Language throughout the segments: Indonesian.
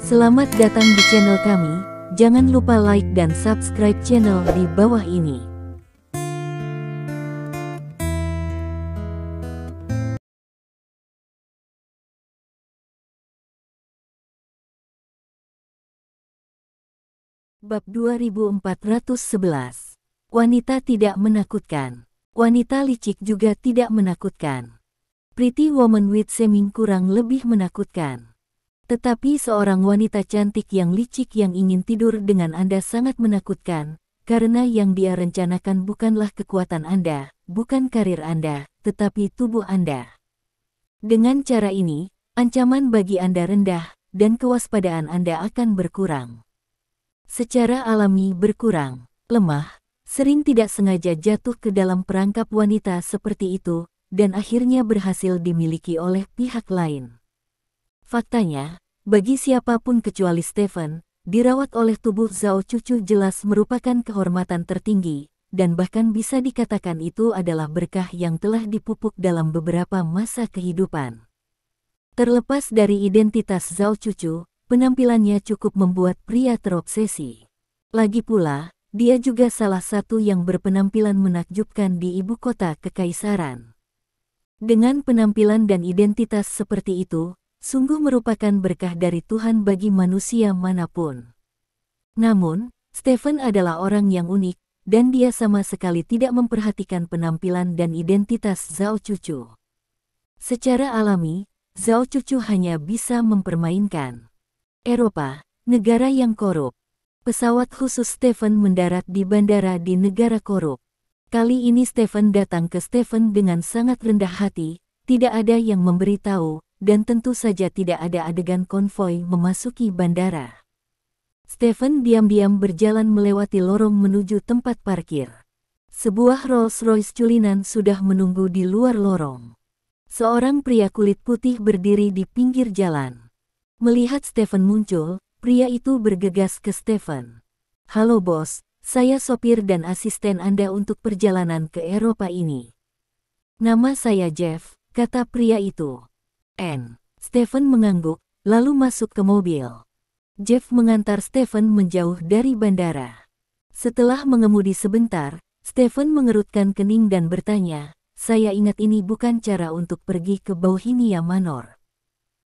Selamat datang di channel kami, jangan lupa like dan subscribe channel di bawah ini. Bab 2411. Wanita tidak menakutkan. Wanita licik juga tidak menakutkan. Pretty Woman with Seeming kurang lebih menakutkan. Tetapi seorang wanita cantik yang licik yang ingin tidur dengan Anda sangat menakutkan, karena yang dia rencanakan bukanlah kekuatan Anda, bukan karir Anda, tetapi tubuh Anda. Dengan cara ini, ancaman bagi Anda rendah, dan kewaspadaan Anda akan berkurang. Secara alami berkurang, lemah, sering tidak sengaja jatuh ke dalam perangkap wanita seperti itu, dan akhirnya berhasil dimiliki oleh pihak lain. Faktanya, bagi siapapun kecuali Stephen, dirawat oleh tubuh Zhao Cucu jelas merupakan kehormatan tertinggi, dan bahkan bisa dikatakan itu adalah berkah yang telah dipupuk dalam beberapa masa kehidupan. Terlepas dari identitas Zhao Cucu, penampilannya cukup membuat pria terobsesi. Lagi pula, dia juga salah satu yang berpenampilan menakjubkan di ibu kota kekaisaran. Dengan penampilan dan identitas seperti itu, sungguh merupakan berkah dari Tuhan bagi manusia manapun. Namun, Stephen adalah orang yang unik, dan dia sama sekali tidak memperhatikan penampilan dan identitas Zhao Cucu. Secara alami, Zhao Cucu hanya bisa mempermainkan. Eropa, negara yang korup. Pesawat khusus Stephen mendarat di bandara di negara korup. Kali ini Stephen datang ke Stephen dengan sangat rendah hati, tidak ada yang memberitahu, dan tentu saja tidak ada adegan konvoi memasuki bandara. Stephen diam-diam berjalan melewati lorong menuju tempat parkir. Sebuah Rolls-Royce culinan sudah menunggu di luar lorong. Seorang pria kulit putih berdiri di pinggir jalan. Melihat Stephen muncul, pria itu bergegas ke Stephen. "Halo bos, saya sopir dan asisten Anda untuk perjalanan ke Eropa ini." "Nama saya Jeff," kata pria itu. Stephen mengangguk, lalu masuk ke mobil. Jeff mengantar Stephen menjauh dari bandara. Setelah mengemudi sebentar, Stephen mengerutkan kening dan bertanya, "Saya ingat ini bukan cara untuk pergi ke Bohemia Manor."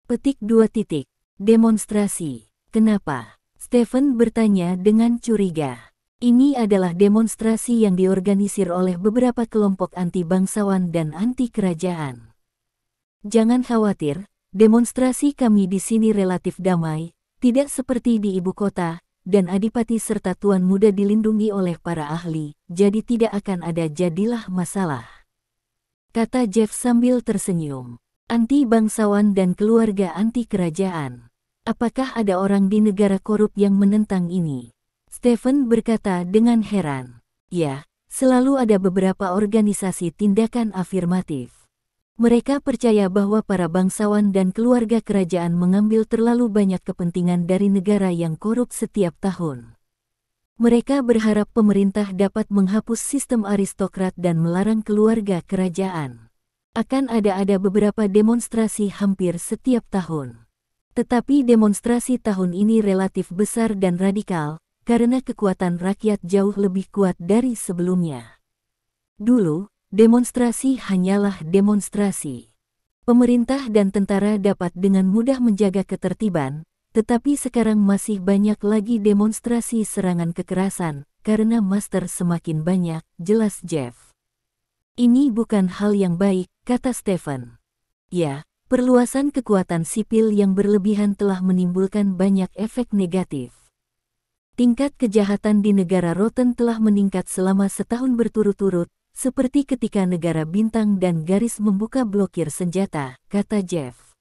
Petik 2. Demonstrasi. Kenapa? Stephen bertanya dengan curiga. Ini adalah demonstrasi yang diorganisir oleh beberapa kelompok anti-bangsawan dan anti-kerajaan. Jangan khawatir, demonstrasi kami di sini relatif damai, tidak seperti di ibu kota, dan adipati serta tuan muda dilindungi oleh para ahli, jadi tidak akan ada jadilah masalah. Kata Jeff sambil tersenyum. Anti-bangsawan dan keluarga anti-kerajaan. Apakah ada orang di negara korup yang menentang ini? Stephen berkata dengan heran. Ya, selalu ada beberapa organisasi tindakan afirmatif. Mereka percaya bahwa para bangsawan dan keluarga kerajaan mengambil terlalu banyak kepentingan dari negara yang korup setiap tahun. Mereka berharap pemerintah dapat menghapus sistem aristokrat dan melarang keluarga kerajaan. Akan ada beberapa demonstrasi hampir setiap tahun. Tetapi demonstrasi tahun ini relatif besar dan radikal, karena kekuatan rakyat jauh lebih kuat dari sebelumnya. Dulu, demonstrasi hanyalah demonstrasi. Pemerintah dan tentara dapat dengan mudah menjaga ketertiban, tetapi sekarang masih banyak lagi demonstrasi serangan kekerasan, karena master semakin banyak, jelas Jeff. Ini bukan hal yang baik, kata Stephen. Ya, perluasan kekuatan sipil yang berlebihan telah menimbulkan banyak efek negatif. Tingkat kejahatan di negara Rotten telah meningkat selama setahun berturut-turut, seperti ketika negara bintang dan garis membuka blokir senjata, kata Jeff.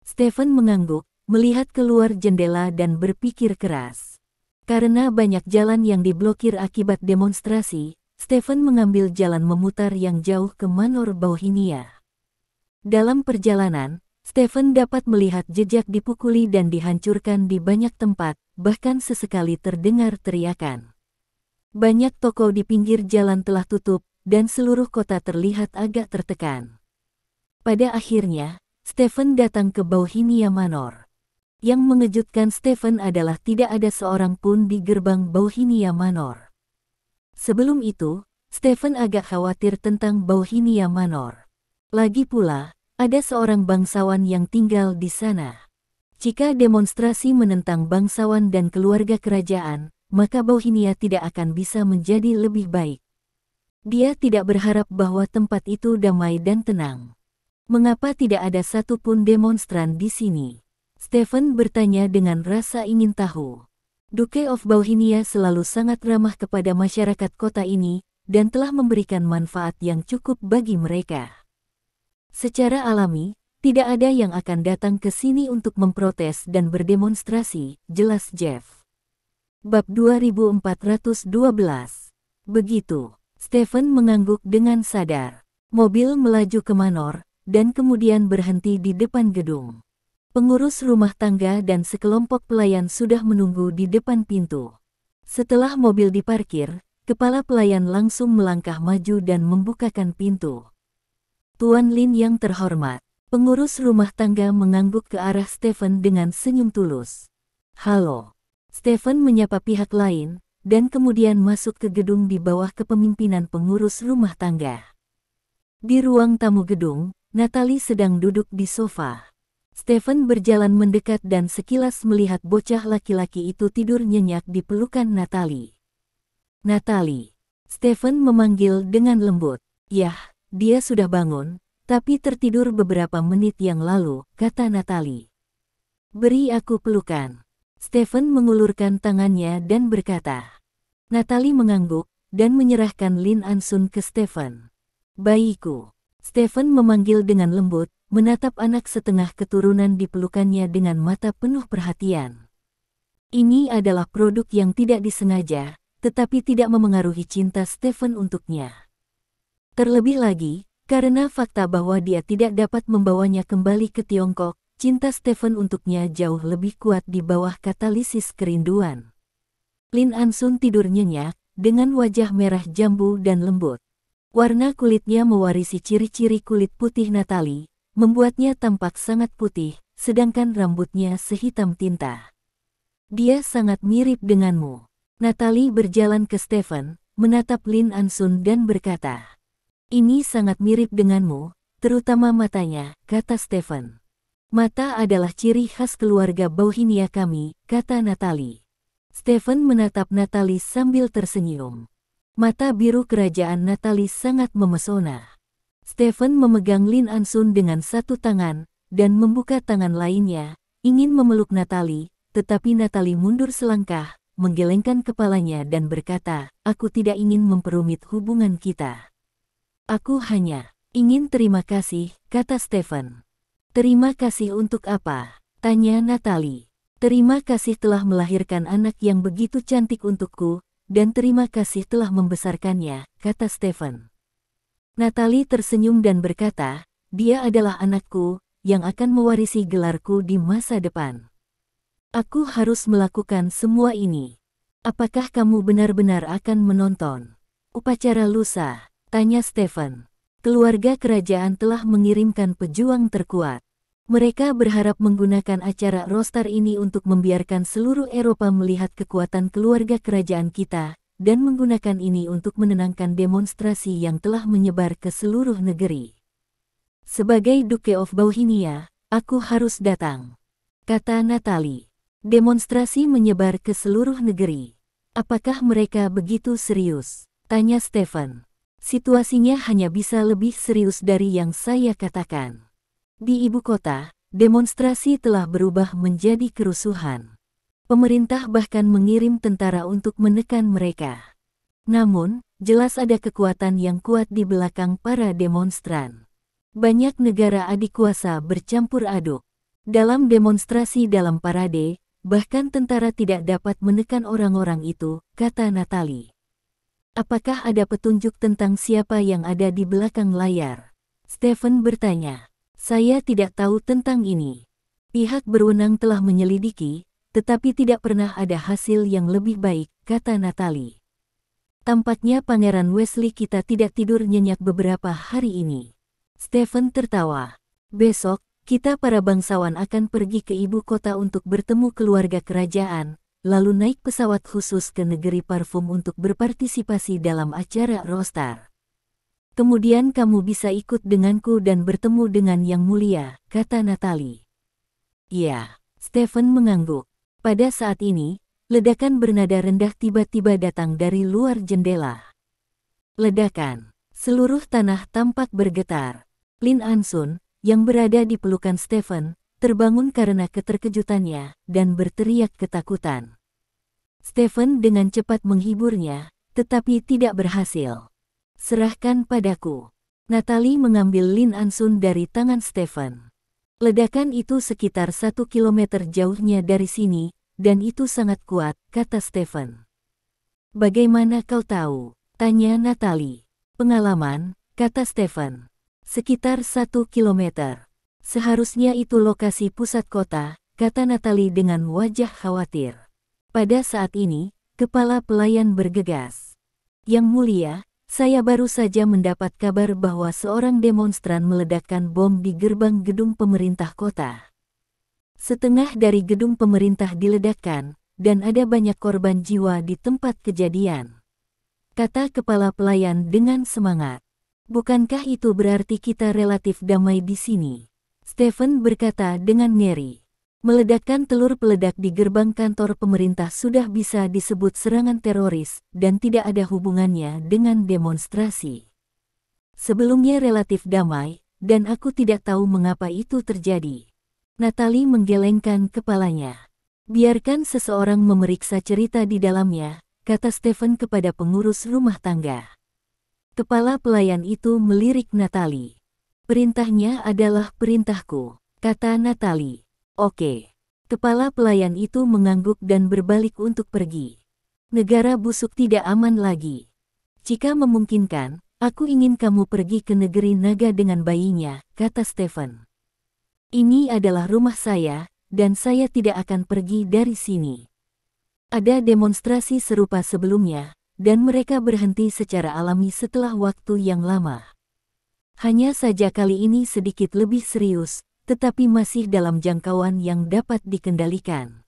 Stephen mengangguk, melihat keluar jendela dan berpikir keras. Karena banyak jalan yang diblokir akibat demonstrasi, Stephen mengambil jalan memutar yang jauh ke Manor Bohemia. Dalam perjalanan, Stephen dapat melihat jejak dipukuli dan dihancurkan di banyak tempat, bahkan sesekali terdengar teriakan. Banyak toko di pinggir jalan telah tutup, dan seluruh kota terlihat agak tertekan. Pada akhirnya, Stephen datang ke Bohemia Manor. Yang mengejutkan Stephen adalah tidak ada seorang pun di gerbang Bauhinia Manor. Sebelum itu, Stephen agak khawatir tentang Bauhinia Manor. Lagi pula, ada seorang bangsawan yang tinggal di sana. Jika demonstrasi menentang bangsawan dan keluarga kerajaan, maka Bauhinia tidak akan bisa menjadi lebih baik. Dia tidak berharap bahwa tempat itu damai dan tenang. Mengapa tidak ada satupun demonstran di sini? Stephen bertanya dengan rasa ingin tahu. Duke of Bauhinia selalu sangat ramah kepada masyarakat kota ini, dan telah memberikan manfaat yang cukup bagi mereka. Secara alami, tidak ada yang akan datang ke sini untuk memprotes dan berdemonstrasi, jelas Jeff. Bab 2412. Begitu, Stephen mengangguk dengan sadar. Mobil melaju ke manor, dan kemudian berhenti di depan gedung. Pengurus rumah tangga dan sekelompok pelayan sudah menunggu di depan pintu. Setelah mobil diparkir, kepala pelayan langsung melangkah maju dan membukakan pintu. Tuan Lin yang terhormat, pengurus rumah tangga mengangguk ke arah Stephen dengan senyum tulus. Halo. Stephen menyapa pihak lain, dan kemudian masuk ke gedung di bawah kepemimpinan pengurus rumah tangga. Di ruang tamu gedung, Natalie sedang duduk di sofa. Stephen berjalan mendekat dan sekilas melihat bocah laki-laki itu tidur nyenyak di pelukan Natalie. Natalie. Stephen memanggil dengan lembut. Yah, dia sudah bangun, tapi tertidur beberapa menit yang lalu, kata Natalie. Beri aku pelukan. Stephen mengulurkan tangannya dan berkata. Natalie mengangguk, dan menyerahkan Lin Ansun ke Stephen. Bayiku. Stephen memanggil dengan lembut, menatap anak setengah keturunan di pelukannya dengan mata penuh perhatian. Ini adalah produk yang tidak disengaja, tetapi tidak memengaruhi cinta Stephen untuknya. Terlebih lagi, karena fakta bahwa dia tidak dapat membawanya kembali ke Tiongkok, cinta Stephen untuknya jauh lebih kuat di bawah katalisis kerinduan. Lin Ansun tidur nyenyak, dengan wajah merah jambu dan lembut. Warna kulitnya mewarisi ciri-ciri kulit putih Natalie, membuatnya tampak sangat putih, sedangkan rambutnya sehitam tinta. Dia sangat mirip denganmu. Natalie berjalan ke Stephen, menatap Lin Ansun dan berkata, ini sangat mirip denganmu, terutama matanya, kata Stephen. Mata adalah ciri khas keluarga Bauhinia kami, kata Natalie. Stephen menatap Natalie sambil tersenyum. Mata biru kerajaan Natalie sangat memesona. Stephen memegang Lin Ansun dengan satu tangan, dan membuka tangan lainnya, ingin memeluk Natalie, tetapi Natalie mundur selangkah, menggelengkan kepalanya dan berkata, aku tidak ingin memperumit hubungan kita. Aku hanya ingin terima kasih, kata Stephen. Terima kasih untuk apa? Tanya Natalie. Terima kasih telah melahirkan anak yang begitu cantik untukku, dan terima kasih telah membesarkannya, kata Stephen. Natalie tersenyum dan berkata, dia adalah anakku, yang akan mewarisi gelarku di masa depan. Aku harus melakukan semua ini. Apakah kamu benar-benar akan menonton upacara lusa? Tanya Stephen. Keluarga kerajaan telah mengirimkan pejuang terkuat. Mereka berharap menggunakan acara roster ini untuk membiarkan seluruh Eropa melihat kekuatan keluarga kerajaan kita, dan menggunakan ini untuk menenangkan demonstrasi yang telah menyebar ke seluruh negeri. Sebagai Duke of Bauhinia, aku harus datang, kata Natalie. Demonstrasi menyebar ke seluruh negeri. Apakah mereka begitu serius? Tanya Stephen. Situasinya hanya bisa lebih serius dari yang saya katakan. Di ibu kota, demonstrasi telah berubah menjadi kerusuhan. Pemerintah bahkan mengirim tentara untuk menekan mereka. Namun, jelas ada kekuatan yang kuat di belakang para demonstran. Banyak negara adikuasa bercampur aduk. Dalam demonstrasi dalam parade, bahkan tentara tidak dapat menekan orang-orang itu, kata Natalie. Apakah ada petunjuk tentang siapa yang ada di belakang layar? Stephen bertanya. Saya tidak tahu tentang ini. Pihak berwenang telah menyelidiki, tetapi tidak pernah ada hasil yang lebih baik, kata Natalie. Tampaknya Pangeran Wesley kita tidak tidur nyenyak beberapa hari ini. Stephen tertawa. Besok, Kita para bangsawan akan pergi ke ibu kota untuk bertemu keluarga kerajaan, lalu naik pesawat khusus ke negeri parfum untuk berpartisipasi dalam acara Rostar. Kemudian kamu bisa ikut denganku dan bertemu dengan Yang Mulia, kata Natalie. Ya, Stephen mengangguk. Pada saat ini, ledakan bernada rendah tiba-tiba datang dari luar jendela. Ledakan. Seluruh tanah tampak bergetar. Lin Ansun, yang berada di pelukan Stephen, terbangun karena keterkejutannya dan berteriak ketakutan. Stephen dengan cepat menghiburnya, tetapi tidak berhasil. Serahkan padaku. Natalie mengambil Lin Ansun dari tangan Stephen. Ledakan itu sekitar 1 kilometer jauhnya dari sini, dan itu sangat kuat, kata Stephen. Bagaimana kau tahu? Tanya Natalie. Pengalaman, kata Stephen. Sekitar 1 kilometer. Seharusnya itu lokasi pusat kota, kata Natalie dengan wajah khawatir. Pada saat ini, kepala pelayan bergegas. Yang Mulia, saya baru saja mendapat kabar bahwa seorang demonstran meledakkan bom di gerbang gedung pemerintah kota. Setengah dari gedung pemerintah diledakkan, dan ada banyak korban jiwa di tempat kejadian. Kata kepala pelayan dengan semangat. Bukankah itu berarti kita relatif damai di sini? Stephen berkata dengan ngeri. Meledakkan telur peledak di gerbang kantor pemerintah sudah bisa disebut serangan teroris dan tidak ada hubungannya dengan demonstrasi. Sebelumnya relatif damai, dan aku tidak tahu mengapa itu terjadi. Natalie menggelengkan kepalanya. Biarkan seseorang memeriksa cerita di dalamnya, kata Stephen kepada pengurus rumah tangga. Kepala pelayan itu melirik Natalie. Perintahnya adalah perintahku, kata Natalie. Oke. Kepala pelayan itu mengangguk dan berbalik untuk pergi. Negara busuk tidak aman lagi. Jika memungkinkan, aku ingin kamu pergi ke negeri naga dengan bayinya, kata Stephen. Ini adalah rumah saya, dan saya tidak akan pergi dari sini. Ada demonstrasi serupa sebelumnya, dan mereka berhenti secara alami setelah waktu yang lama. Hanya saja kali ini sedikit lebih serius, tetapi masih dalam jangkauan yang dapat dikendalikan.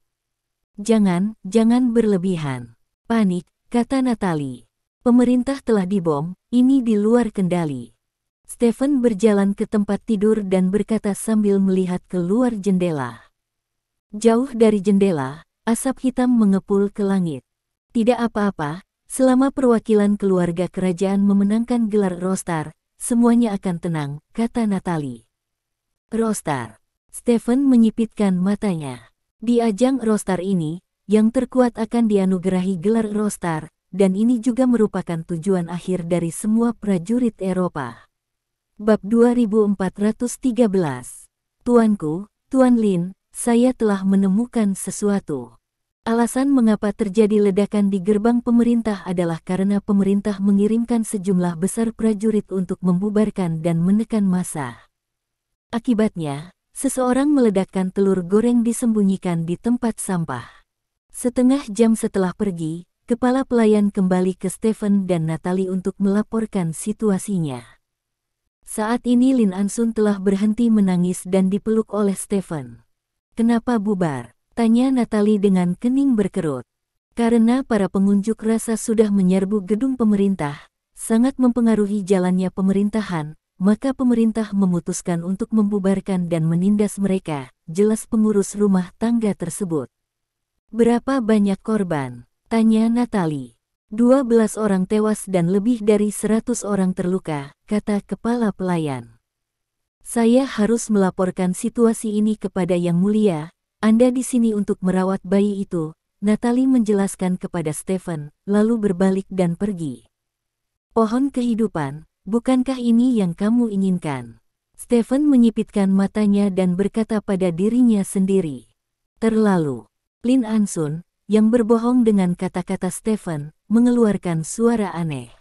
Jangan berlebihan. Panik, kata Natalie. Pemerintah telah dibom, ini di luar kendali. Stephen berjalan ke tempat tidur dan berkata sambil melihat keluar jendela. Jauh dari jendela, asap hitam mengepul ke langit. Tidak apa-apa. Selama perwakilan keluarga kerajaan memenangkan gelar Rostar, semuanya akan tenang, kata Natalie. Rostar. Stephen menyipitkan matanya. Di ajang Rostar ini, yang terkuat akan dianugerahi gelar Rostar, dan ini juga merupakan tujuan akhir dari semua prajurit Eropa. Bab 2413. Tuanku, Tuan Lin, saya telah menemukan sesuatu. Alasan mengapa terjadi ledakan di gerbang pemerintah adalah karena pemerintah mengirimkan sejumlah besar prajurit untuk membubarkan dan menekan massa. Akibatnya, seseorang meledakkan telur goreng disembunyikan di tempat sampah. Setengah jam setelah pergi, kepala pelayan kembali ke Stephen dan Natalie untuk melaporkan situasinya. Saat ini Lin Ansun telah berhenti menangis dan dipeluk oleh Stephen. Kenapa bubar? Tanya Natalie dengan kening berkerut. Karena para pengunjuk rasa sudah menyerbu gedung pemerintah, sangat mempengaruhi jalannya pemerintahan, maka pemerintah memutuskan untuk membubarkan dan menindas mereka, jelas pengurus rumah tangga tersebut. Berapa banyak korban? Tanya Natalie. 12 orang tewas dan lebih dari 100 orang terluka, kata kepala pelayan. Saya harus melaporkan situasi ini kepada Yang Mulia. Anda di sini untuk merawat bayi itu, Natalie menjelaskan kepada Stephen, lalu berbalik dan pergi. Pohon kehidupan, bukankah ini yang kamu inginkan? Stephen menyipitkan matanya dan berkata pada dirinya sendiri. Terlalu. Lin Ansun, yang berbohong dengan kata-kata Stephen, mengeluarkan suara aneh.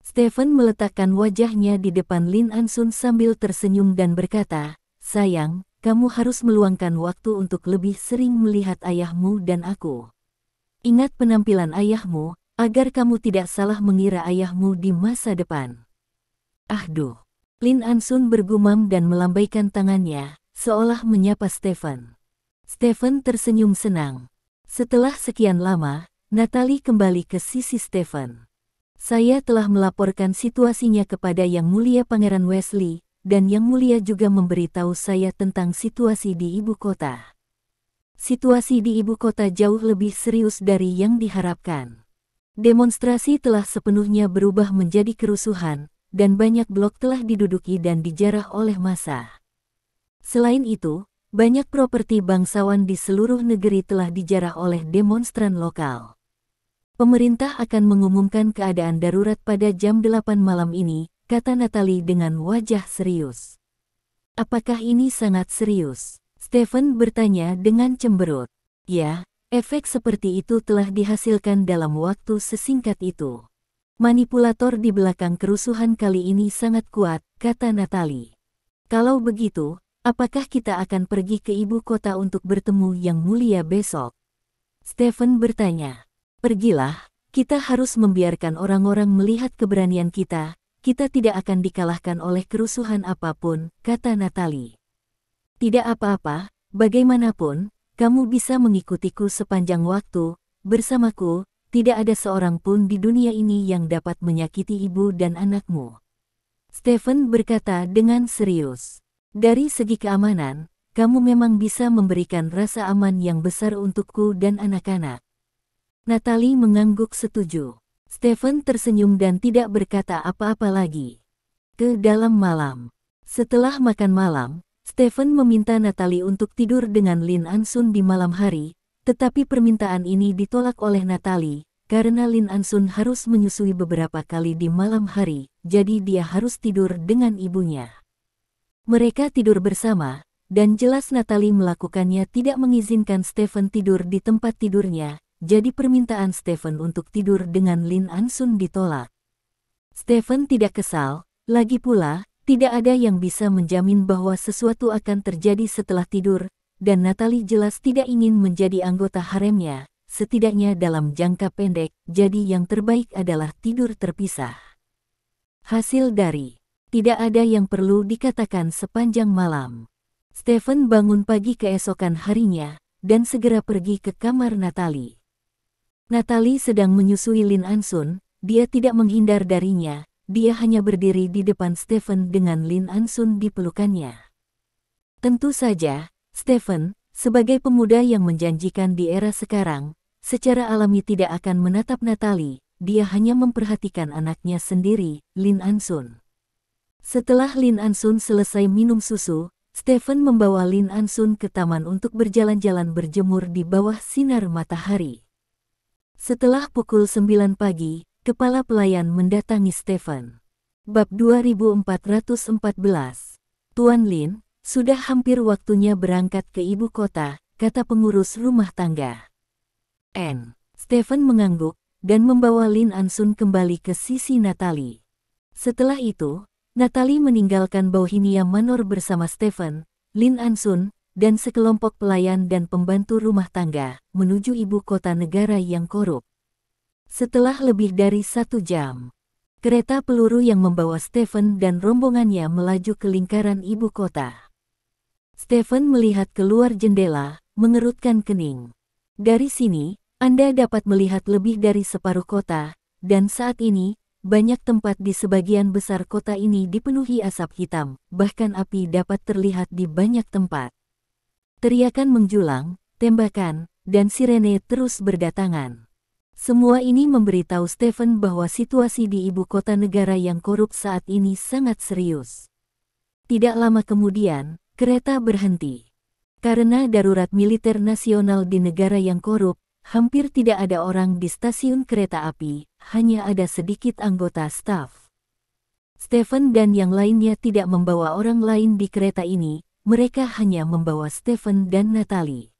Stephen meletakkan wajahnya di depan Lin Ansun sambil tersenyum dan berkata, sayang, kamu harus meluangkan waktu untuk lebih sering melihat ayahmu dan aku. Ingat penampilan ayahmu, agar kamu tidak salah mengira ayahmu di masa depan. Ahduh. Lin Ansun bergumam dan melambaikan tangannya, seolah menyapa Stephen. Stephen tersenyum senang. Setelah sekian lama, Natalie kembali ke sisi Stephen. Saya telah melaporkan situasinya kepada Yang Mulia Pangeran Wesley, dan Yang Mulia juga memberitahu saya tentang situasi di ibu kota. Situasi di ibu kota jauh lebih serius dari yang diharapkan. Demonstrasi telah sepenuhnya berubah menjadi kerusuhan, dan banyak blok telah diduduki dan dijarah oleh massa. Selain itu, banyak properti bangsawan di seluruh negeri telah dijarah oleh demonstran lokal. Pemerintah akan mengumumkan keadaan darurat pada jam 8 malam ini, kata Natalie dengan wajah serius. Apakah ini sangat serius? Stephen bertanya dengan cemberut. Ya, efek seperti itu telah dihasilkan dalam waktu sesingkat itu. Manipulator di belakang kerusuhan kali ini sangat kuat, kata Natalie. Kalau begitu, apakah kita akan pergi ke ibu kota untuk bertemu Yang Mulia besok? Stephen bertanya. Pergilah, kita harus membiarkan orang-orang melihat keberanian kita tidak akan dikalahkan oleh kerusuhan apapun, kata Natalie. Tidak apa-apa, bagaimanapun, kamu bisa mengikutiku sepanjang waktu, bersamaku, tidak ada seorang pun di dunia ini yang dapat menyakiti ibu dan anakmu. Stephen berkata dengan serius. Dari segi keamanan, kamu memang bisa memberikan rasa aman yang besar untukku dan anak-anak. Natalie mengangguk setuju. Stephen tersenyum dan tidak berkata apa-apa lagi. Ke dalam malam. Setelah makan malam, Stephen meminta Natalie untuk tidur dengan Lin Ansun di malam hari, tetapi permintaan ini ditolak oleh Natalie, karena Lin Ansun harus menyusui beberapa kali di malam hari, jadi dia harus tidur dengan ibunya. Mereka tidur bersama, dan jelas Natalie melakukannya tidak mengizinkan Stephen tidur di tempat tidurnya, jadi permintaan Stephen untuk tidur dengan Lin Ansun ditolak. Stephen tidak kesal, lagi pula, tidak ada yang bisa menjamin bahwa sesuatu akan terjadi setelah tidur, dan Natalie jelas tidak ingin menjadi anggota haremnya, setidaknya dalam jangka pendek, jadi yang terbaik adalah tidur terpisah. Hasil dari tidak ada yang perlu dikatakan sepanjang malam. Stephen bangun pagi keesokan harinya, dan segera pergi ke kamar Natalie. Natalie sedang menyusui Lin Ansun, dia tidak menghindar darinya. Dia hanya berdiri di depan Stephen dengan Lin Ansun di pelukannya. Tentu saja, Stephen, sebagai pemuda yang menjanjikan di era sekarang, secara alami tidak akan menatap Natalie, dia hanya memperhatikan anaknya sendiri, Lin Ansun. Setelah Lin Ansun selesai minum susu, Stephen membawa Lin Ansun ke taman untuk berjalan-jalan berjemur di bawah sinar matahari. Setelah pukul 9 pagi, kepala pelayan mendatangi Stephen. Bab 2414. Tuan Lin, sudah hampir waktunya berangkat ke ibu kota, kata pengurus rumah tangga. Stephen mengangguk, dan membawa Lin Ansun kembali ke sisi Natalie. Setelah itu, Natalie meninggalkan Bohemia Manor bersama Stephen, Lin Ansun, dan sekelompok pelayan dan pembantu rumah tangga, menuju ibu kota negara yang korup. Setelah lebih dari 1 jam, kereta peluru yang membawa Stephen dan rombongannya melaju ke lingkaran ibu kota. Stephen melihat keluar jendela, mengerutkan kening. Dari sini, Anda dapat melihat lebih dari separuh kota, dan saat ini, banyak tempat di sebagian besar kota ini dipenuhi asap hitam, bahkan api dapat terlihat di banyak tempat. Teriakan menjulang, tembakan, dan sirene terus berdatangan. Semua ini memberitahu Stephen bahwa situasi di ibu kota negara yang korup saat ini sangat serius. Tidak lama kemudian, kereta berhenti. Karena darurat militer nasional di negara yang korup, hampir tidak ada orang di stasiun kereta api, hanya ada sedikit anggota staf. Stephen dan yang lainnya tidak membawa orang lain di kereta ini, mereka hanya membawa Stephen dan Natalie.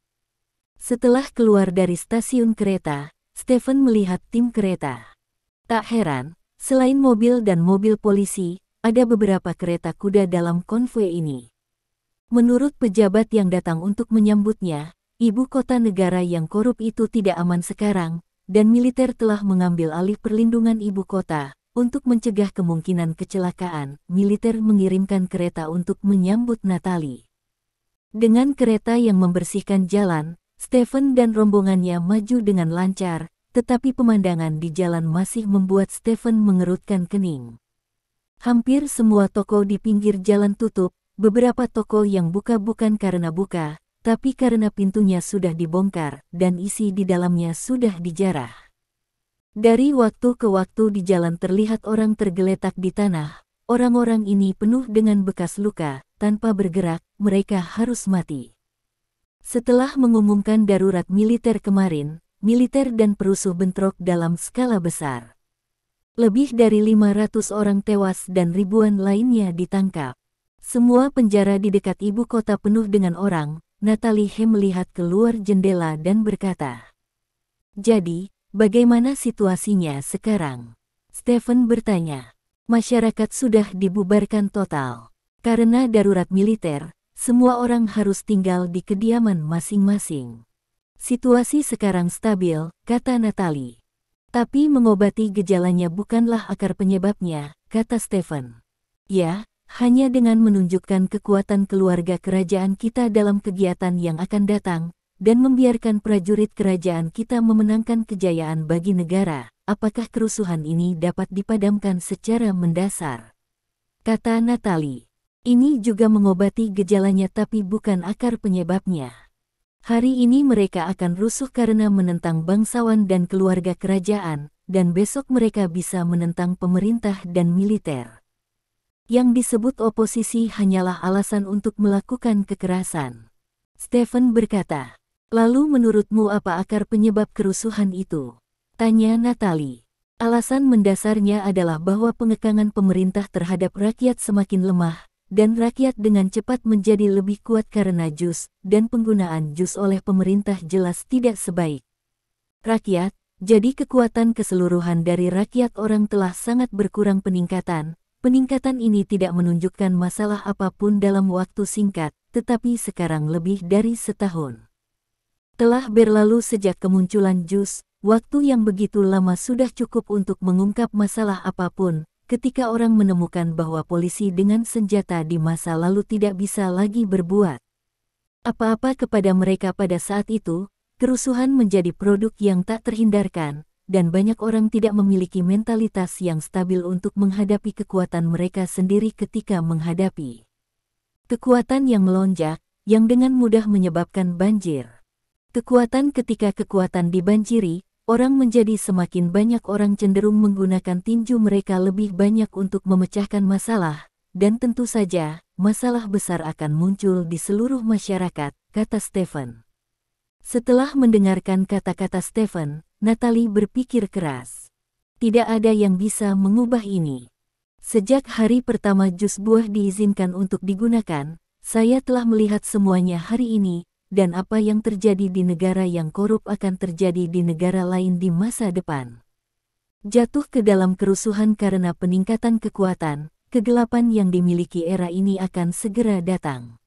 Setelah keluar dari stasiun kereta, Stephen melihat tim kereta. Tak heran, selain mobil dan mobil polisi, ada beberapa kereta kuda dalam konvoi ini. Menurut pejabat yang datang untuk menyambutnya, ibu kota negara yang korup itu tidak aman sekarang, dan militer telah mengambil alih perlindungan ibu kota. Untuk mencegah kemungkinan kecelakaan, militer mengirimkan kereta untuk menyambut Natalie. Dengan kereta yang membersihkan jalan, Stephen dan rombongannya maju dengan lancar, tetapi pemandangan di jalan masih membuat Stephen mengerutkan kening. Hampir semua toko di pinggir jalan tutup, beberapa toko yang buka bukan karena buka, tapi karena pintunya sudah dibongkar dan isi di dalamnya sudah dijarah. Dari waktu ke waktu di jalan terlihat orang tergeletak di tanah. Orang-orang ini penuh dengan bekas luka, tanpa bergerak, mereka harus mati. Setelah mengumumkan darurat militer kemarin, militer dan perusuh bentrok dalam skala besar. Lebih dari 500 orang tewas dan ribuan lainnya ditangkap. Semua penjara di dekat ibu kota penuh dengan orang. Natalie He melihat keluar jendela dan berkata, "Jadi, bagaimana situasinya sekarang?" Stephen bertanya. Masyarakat sudah dibubarkan total. Karena darurat militer, semua orang harus tinggal di kediaman masing-masing. Situasi sekarang stabil, kata Natalie. Tapi mengobati gejalanya bukanlah akar penyebabnya, kata Stephen. Ya, hanya dengan menunjukkan kekuatan keluarga kerajaan kita dalam kegiatan yang akan datang, dan membiarkan prajurit kerajaan kita memenangkan kejayaan bagi negara, apakah kerusuhan ini dapat dipadamkan secara mendasar? Kata Natalie. Ini juga mengobati gejalanya tapi bukan akar penyebabnya. Hari ini mereka akan rusuh karena menentang bangsawan dan keluarga kerajaan, dan besok mereka bisa menentang pemerintah dan militer. Yang disebut oposisi hanyalah alasan untuk melakukan kekerasan. Stephen berkata. Lalu menurutmu apa akar penyebab kerusuhan itu? Tanya Natalie. Alasan mendasarnya adalah bahwa pengekangan pemerintah terhadap rakyat semakin lemah, dan rakyat dengan cepat menjadi lebih kuat karena jus, dan penggunaan jus oleh pemerintah jelas tidak sebaik rakyat, jadi kekuatan keseluruhan dari rakyat orang telah sangat berkurang peningkatan. Peningkatan ini tidak menunjukkan masalah apapun dalam waktu singkat, tetapi sekarang lebih dari setahun. Telah berlalu sejak kemunculan jus, waktu yang begitu lama sudah cukup untuk mengungkap masalah apapun, ketika orang menemukan bahwa polisi dengan senjata di masa lalu tidak bisa lagi berbuat apa-apa kepada mereka pada saat itu, kerusuhan menjadi produk yang tak terhindarkan, dan banyak orang tidak memiliki mentalitas yang stabil untuk menghadapi kekuatan mereka sendiri ketika menghadapi kekuatan yang melonjak, yang dengan mudah menyebabkan banjir. Kekuatan ketika kekuatan dibanjiri, orang menjadi semakin banyak orang cenderung menggunakan tinju mereka lebih banyak untuk memecahkan masalah, dan tentu saja, masalah besar akan muncul di seluruh masyarakat, kata Stephen. Setelah mendengarkan kata-kata Stephen, Natalie berpikir keras. Tidak ada yang bisa mengubah ini. Sejak hari pertama jus buah diizinkan untuk digunakan, saya telah melihat semuanya hari ini, dan apa yang terjadi di negara yang korup akan terjadi di negara lain di masa depan. Jatuh ke dalam kerusuhan karena peningkatan kekuatan, kegelapan yang dimiliki era ini akan segera datang.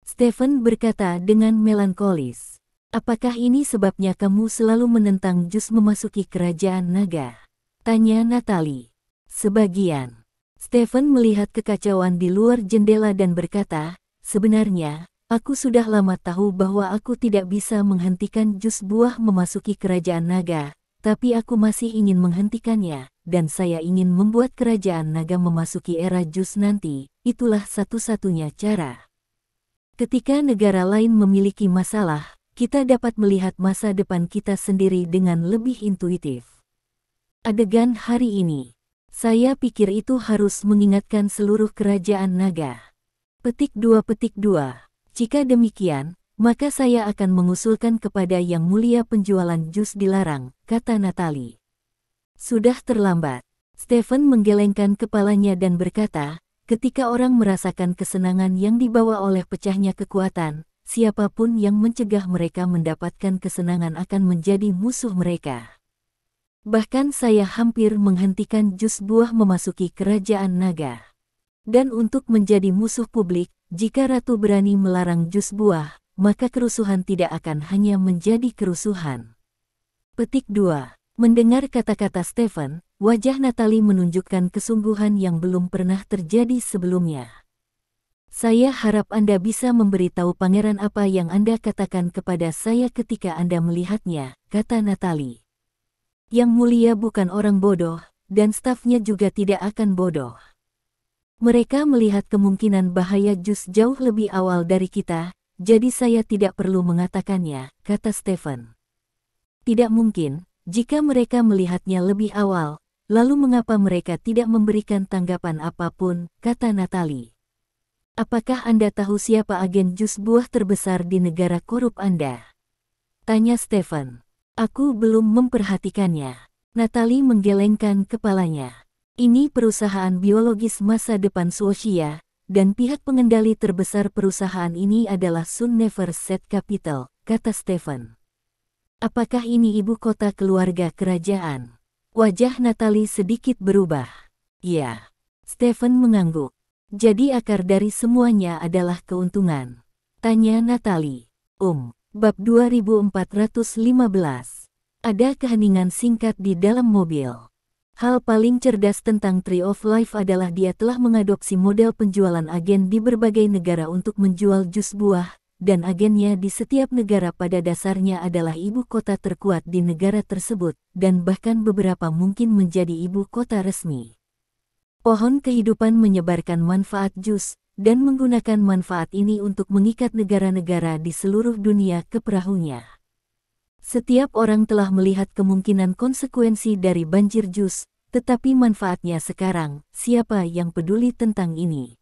Stephen berkata dengan melankolis. Apakah ini sebabnya kamu selalu menentang jus memasuki kerajaan naga? Tanya Natalie. Sebagian. Stephen melihat kekacauan di luar jendela dan berkata, sebenarnya, aku sudah lama tahu bahwa aku tidak bisa menghentikan jus buah memasuki kerajaan naga, tapi aku masih ingin menghentikannya, dan saya ingin membuat kerajaan naga memasuki era jus nanti, itulah satu-satunya cara. Ketika negara lain memiliki masalah, kita dapat melihat masa depan kita sendiri dengan lebih intuitif. Adegan hari ini. Saya pikir itu harus mengingatkan seluruh kerajaan naga. Petik 2. Jika demikian, maka saya akan mengusulkan kepada Yang Mulia penjualan jus dilarang, kata Natalie. Sudah terlambat. Stephen menggelengkan kepalanya dan berkata, ketika orang merasakan kesenangan yang dibawa oleh pecahnya kekuatan, siapapun yang mencegah mereka mendapatkan kesenangan akan menjadi musuh mereka. Bahkan saya hampir menghentikan jus buah memasuki kerajaan naga. Dan untuk menjadi musuh publik, jika ratu berani melarang jus buah, maka kerusuhan tidak akan hanya menjadi kerusuhan. Petik 2. Mendengar kata-kata Stephen, wajah Natalie menunjukkan kesungguhan yang belum pernah terjadi sebelumnya. Saya harap Anda bisa memberitahu pangeran apa yang Anda katakan kepada saya ketika Anda melihatnya, kata Natalie. Yang Mulia bukan orang bodoh, dan stafnya juga tidak akan bodoh. Mereka melihat kemungkinan bahaya jus jauh lebih awal dari kita, jadi saya tidak perlu mengatakannya, kata Stephen. Tidak mungkin, jika mereka melihatnya lebih awal, lalu mengapa mereka tidak memberikan tanggapan apapun, kata Natalie. Apakah Anda tahu siapa agen jus buah terbesar di negara korup Anda? Tanya Stephen. Aku belum memperhatikannya. Natalie menggelengkan kepalanya. Ini perusahaan biologis masa depan Swasia, dan pihak pengendali terbesar perusahaan ini adalah Sun Never Set Capital, kata Stephen. Apakah ini ibu kota keluarga kerajaan? Wajah Natalie sedikit berubah. Ya. Stephen mengangguk. Jadi akar dari semuanya adalah keuntungan. Tanya Natalie. Bab 2415. Ada keheningan singkat di dalam mobil. Hal paling cerdas tentang Tree of Life adalah dia telah mengadopsi model penjualan agen di berbagai negara untuk menjual jus buah, dan agennya di setiap negara pada dasarnya adalah ibu kota terkuat di negara tersebut, dan bahkan beberapa mungkin menjadi ibu kota resmi. Pohon kehidupan menyebarkan manfaat jus, dan menggunakan manfaat ini untuk mengikat negara-negara di seluruh dunia ke perahunya. Setiap orang telah melihat kemungkinan konsekuensi dari banjir jus, tetapi manfaatnya sekarang, siapa yang peduli tentang ini?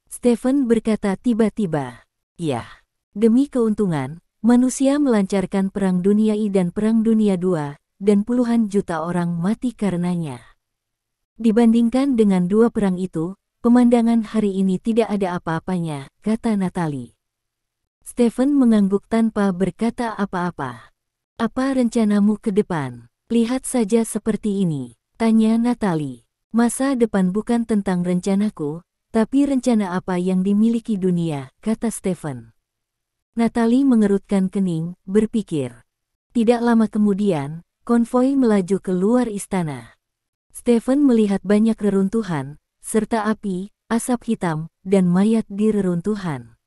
Stephen berkata tiba-tiba. Ya, demi keuntungan, manusia melancarkan Perang Dunia I dan Perang Dunia II, dan puluhan juta orang mati karenanya. Dibandingkan dengan dua perang itu, pemandangan hari ini tidak ada apa-apanya, kata Natalie. Stephen mengangguk tanpa berkata apa-apa. Apa rencanamu ke depan? Lihat saja seperti ini, tanya Natalie. Masa depan bukan tentang rencanaku, tapi rencana apa yang dimiliki dunia, kata Stephen. Natalie mengerutkan kening, berpikir. Tidak lama kemudian, konvoi melaju ke luar istana. Stephen melihat banyak reruntuhan, serta api, asap hitam, dan mayat di reruntuhan.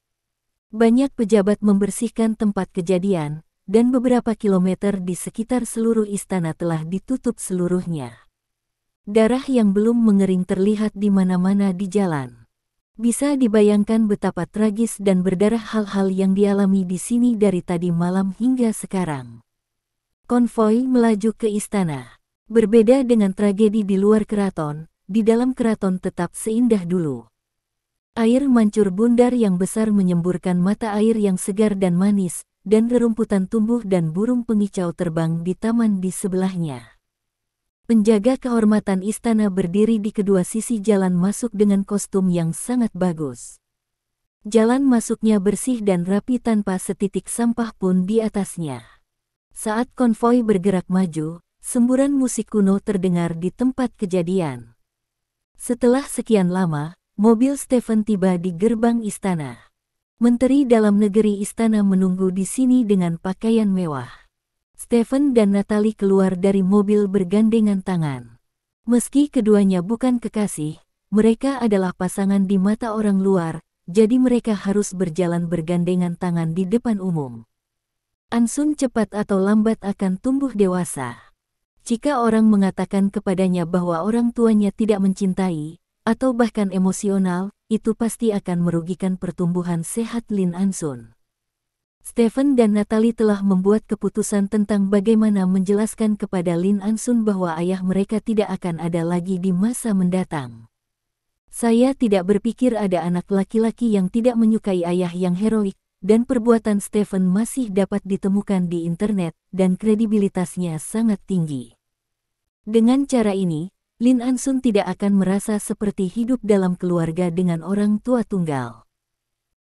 Banyak pejabat membersihkan tempat kejadian, dan beberapa kilometer di sekitar seluruh istana telah ditutup seluruhnya. Darah yang belum mengering terlihat di mana-mana di jalan. Bisa dibayangkan betapa tragis dan berdarah hal-hal yang dialami di sini dari tadi malam hingga sekarang. Konvoi melaju ke istana. Berbeda dengan tragedi di luar keraton, di dalam keraton tetap seindah dulu. Air mancur bundar yang besar menyemburkan mata air yang segar dan manis, dan rerumputan tumbuh dan burung pengicau terbang di taman di sebelahnya. Penjaga kehormatan istana berdiri di kedua sisi jalan masuk dengan kostum yang sangat bagus. Jalan masuknya bersih dan rapi tanpa setitik sampah pun di atasnya. Saat konvoi bergerak maju, semburan musik kuno terdengar di tempat kejadian. Setelah sekian lama, mobil Stephen tiba di gerbang istana. Menteri Dalam Negeri istana menunggu di sini dengan pakaian mewah. Stephen dan Natalie keluar dari mobil bergandengan tangan. Meski keduanya bukan kekasih, mereka adalah pasangan di mata orang luar, jadi mereka harus berjalan bergandengan tangan di depan umum. Ansun cepat atau lambat akan tumbuh dewasa. Jika orang mengatakan kepadanya bahwa orang tuanya tidak mencintai, atau bahkan emosional, itu pasti akan merugikan pertumbuhan sehat Lin Ansun. Stephen dan Natalie telah membuat keputusan tentang bagaimana menjelaskan kepada Lin Ansun bahwa ayah mereka tidak akan ada lagi di masa mendatang. Saya tidak berpikir ada anak laki-laki yang tidak menyukai ayah yang heroik, dan perbuatan Stephen masih dapat ditemukan di internet, dan kredibilitasnya sangat tinggi. Dengan cara ini, Lin Ansun tidak akan merasa seperti hidup dalam keluarga dengan orang tua tunggal.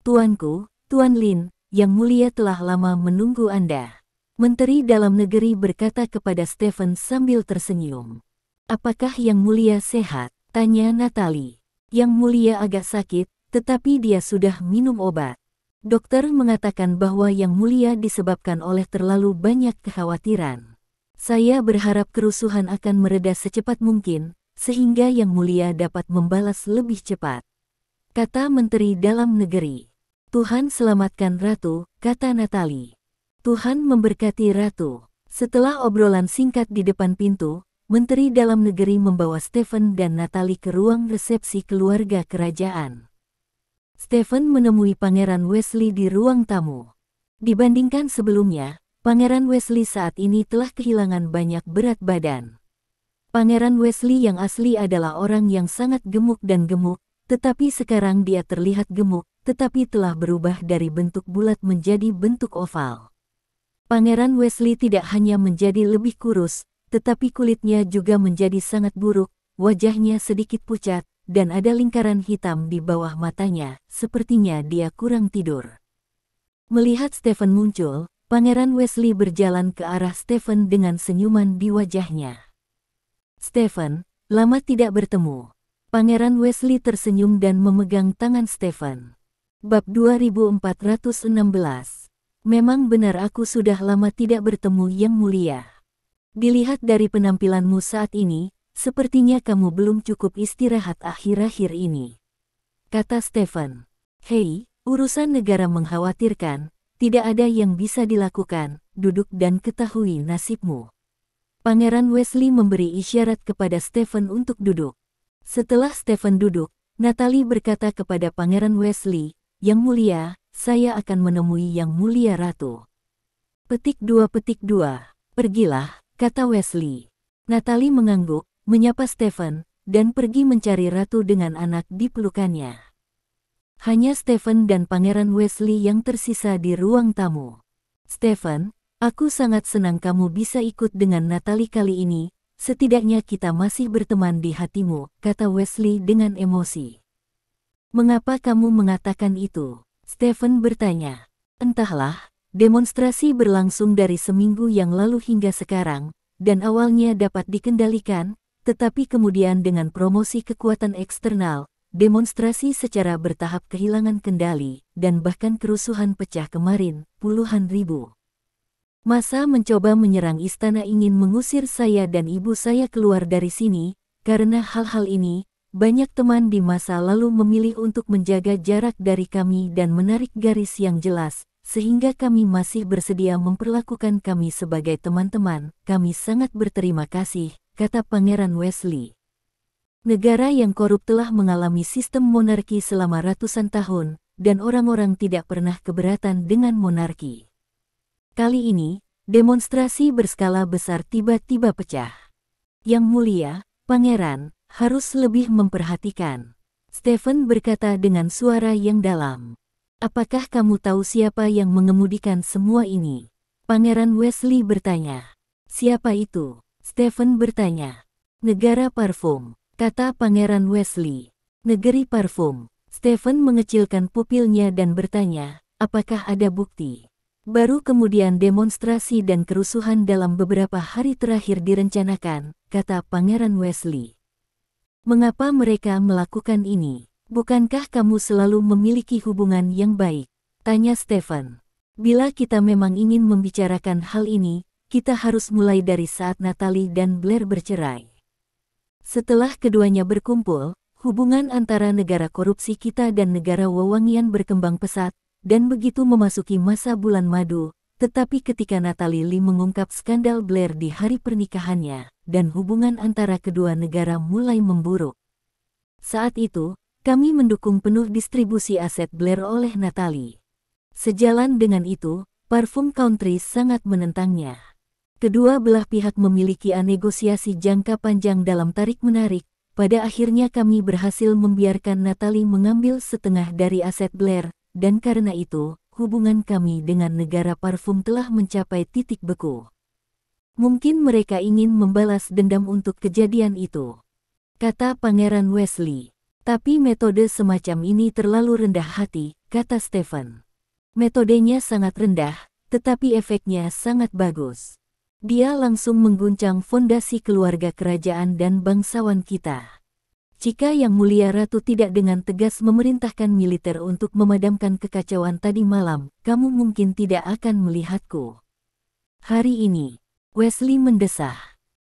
Tuanku, Tuan Lin, Yang Mulia telah lama menunggu Anda. Menteri Dalam Negeri berkata kepada Stephen sambil tersenyum. Apakah Yang Mulia sehat? Tanya Natalie. Yang Mulia agak sakit, tetapi dia sudah minum obat. Dokter mengatakan bahwa Yang Mulia disebabkan oleh terlalu banyak kekhawatiran. Saya berharap kerusuhan akan mereda secepat mungkin, sehingga Yang Mulia dapat membalas lebih cepat. kata Menteri Dalam Negeri. Tuhan selamatkan Ratu, kata Natalie. Tuhan memberkati Ratu. Setelah obrolan singkat di depan pintu, Menteri Dalam Negeri membawa Stephen dan Natalie ke ruang resepsi keluarga kerajaan. Stephen menemui Pangeran Wesley di ruang tamu. Dibandingkan sebelumnya, Pangeran Wesley saat ini telah kehilangan banyak berat badan. Pangeran Wesley yang asli adalah orang yang sangat gemuk dan gemuk, tetapi sekarang dia terlihat gemuk, tetapi telah berubah dari bentuk bulat menjadi bentuk oval. Pangeran Wesley tidak hanya menjadi lebih kurus, tetapi kulitnya juga menjadi sangat buruk, wajahnya sedikit pucat, dan ada lingkaran hitam di bawah matanya, sepertinya dia kurang tidur. Melihat Stephen muncul, Pangeran Wesley berjalan ke arah Stephen dengan senyuman di wajahnya. Stephen, lama tidak bertemu. Pangeran Wesley tersenyum dan memegang tangan Stephen. Bab 2416. Memang benar aku sudah lama tidak bertemu Yang Mulia. Dilihat dari penampilanmu saat ini, sepertinya kamu belum cukup istirahat akhir-akhir ini, kata Stephen. Hei, urusan negara mengkhawatirkan, tidak ada yang bisa dilakukan, duduk dan ketahui nasibmu. Pangeran Wesley memberi isyarat kepada Stephen untuk duduk. Setelah Stephen duduk, Natalie berkata kepada Pangeran Wesley, Yang Mulia, saya akan menemui Yang Mulia Ratu. Petik 2. Pergilah, kata Wesley. Natalie mengangguk, menyapa Stephen, dan pergi mencari Ratu dengan anak di pelukannya. Hanya Stephen dan Pangeran Wesley yang tersisa di ruang tamu. Stephen, aku sangat senang kamu bisa ikut dengan Natalie kali ini, setidaknya kita masih berteman di hatimu, kata Wesley dengan emosi. Mengapa kamu mengatakan itu? Stephen bertanya. Entahlah, demonstrasi berlangsung dari seminggu yang lalu hingga sekarang, dan awalnya dapat dikendalikan, tetapi kemudian dengan promosi kekuatan eksternal, demonstrasi secara bertahap kehilangan kendali, dan bahkan kerusuhan pecah kemarin, puluhan ribu. Massa mencoba menyerang istana ingin mengusir saya dan ibu saya keluar dari sini. Karena hal-hal ini, banyak teman di masa lalu memilih untuk menjaga jarak dari kami dan menarik garis yang jelas, sehingga kami masih bersedia memperlakukan kami sebagai teman-teman. Kami sangat berterima kasih, kata Pangeran Wesley. Negara yang korup telah mengalami sistem monarki selama ratusan tahun, dan orang-orang tidak pernah keberatan dengan monarki. Kali ini, demonstrasi berskala besar tiba-tiba pecah. Yang Mulia, Pangeran, harus lebih memperhatikan. Stephen berkata dengan suara yang dalam. Apakah kamu tahu siapa yang mengemudikan semua ini? Pangeran Wesley bertanya. Siapa itu? Stephen bertanya. Negara parfum, kata Pangeran Wesley. Negeri parfum. Stephen mengecilkan pupilnya dan bertanya, apakah ada bukti? Baru kemudian demonstrasi dan kerusuhan dalam beberapa hari terakhir direncanakan, kata Pangeran Wesley. Mengapa mereka melakukan ini? Bukankah kamu selalu memiliki hubungan yang baik? Tanya Stephen. Bila kita memang ingin membicarakan hal ini, kita harus mulai dari saat Natalie dan Blair bercerai. Setelah keduanya berkumpul, hubungan antara negara korupsi kita dan negara wewangian berkembang pesat, dan begitu memasuki masa bulan madu, tetapi ketika Natalie Lee mengungkap skandal Blair di hari pernikahannya, dan hubungan antara kedua negara mulai memburuk. Saat itu, kami mendukung penuh distribusi aset Blair oleh Natalie. Sejalan dengan itu, Parfum Country sangat menentangnya. Kedua belah pihak memiliki negosiasi jangka panjang dalam tarik-menarik. Pada akhirnya kami berhasil membiarkan Natalie mengambil setengah dari aset Blair, dan karena itu, hubungan kami dengan negara parfum telah mencapai titik beku. Mungkin mereka ingin membalas dendam untuk kejadian itu, kata Pangeran Wesley. Tapi metode semacam ini terlalu rendah hati, kata Stephen. Metodenya sangat rendah, tetapi efeknya sangat bagus. Dia langsung mengguncang fondasi keluarga kerajaan dan bangsawan kita. Jika Yang Mulia Ratu tidak dengan tegas memerintahkan militer untuk memadamkan kekacauan tadi malam, kamu mungkin tidak akan melihatku. Hari ini, Wesley mendesah.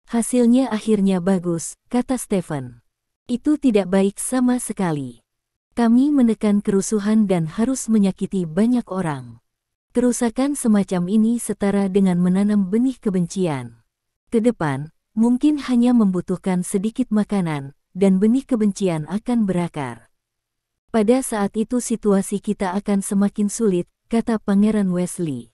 Hasilnya akhirnya bagus, kata Stephen. Itu tidak baik sama sekali. Kami menekan kerusuhan dan harus menyakiti banyak orang. Kerusakan semacam ini setara dengan menanam benih kebencian. Ke depan, mungkin hanya membutuhkan sedikit makanan, dan benih kebencian akan berakar. Pada saat itu situasi kita akan semakin sulit, kata Pangeran Wesley.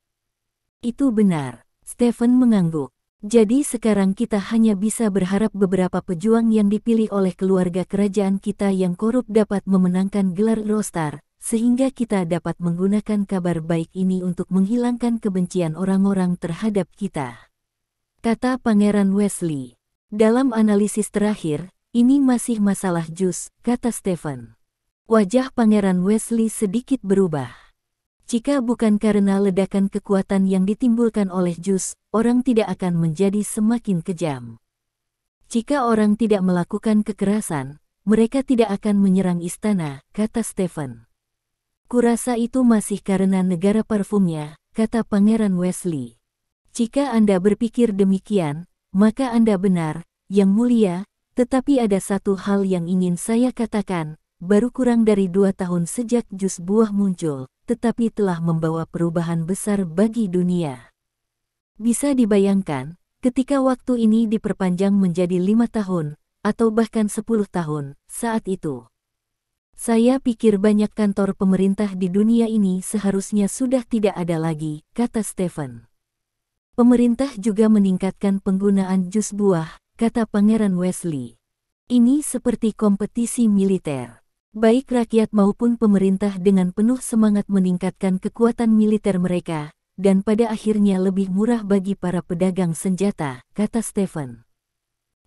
Itu benar, Stephen mengangguk. Jadi sekarang kita hanya bisa berharap beberapa pejuang yang dipilih oleh keluarga kerajaan kita yang korup dapat memenangkan gelar Rostar, sehingga kita dapat menggunakan kabar baik ini untuk menghilangkan kebencian orang-orang terhadap kita. Kata Pangeran Wesley. Dalam analisis terakhir, ini masih masalah jus, kata Stephen. Wajah Pangeran Wesley sedikit berubah. Jika bukan karena ledakan kekuatan yang ditimbulkan oleh jus, orang tidak akan menjadi semakin kejam. Jika orang tidak melakukan kekerasan, mereka tidak akan menyerang istana, kata Stephen. Kurasa itu masih karena negara parfumnya, kata Pangeran Wesley. Jika Anda berpikir demikian, maka Anda benar, Yang Mulia, tetapi ada satu hal yang ingin saya katakan, baru kurang dari 2 tahun sejak jus buah muncul, tetapi telah membawa perubahan besar bagi dunia. Bisa dibayangkan, ketika waktu ini diperpanjang menjadi 5 tahun, atau bahkan 10 tahun, saat itu. Saya pikir banyak kantor pemerintah di dunia ini seharusnya sudah tidak ada lagi, kata Stephen. Pemerintah juga meningkatkan penggunaan jus buah, kata Pangeran Wesley. Ini seperti kompetisi militer. Baik rakyat maupun pemerintah dengan penuh semangat meningkatkan kekuatan militer mereka, dan pada akhirnya lebih murah bagi para pedagang senjata, kata Stephen.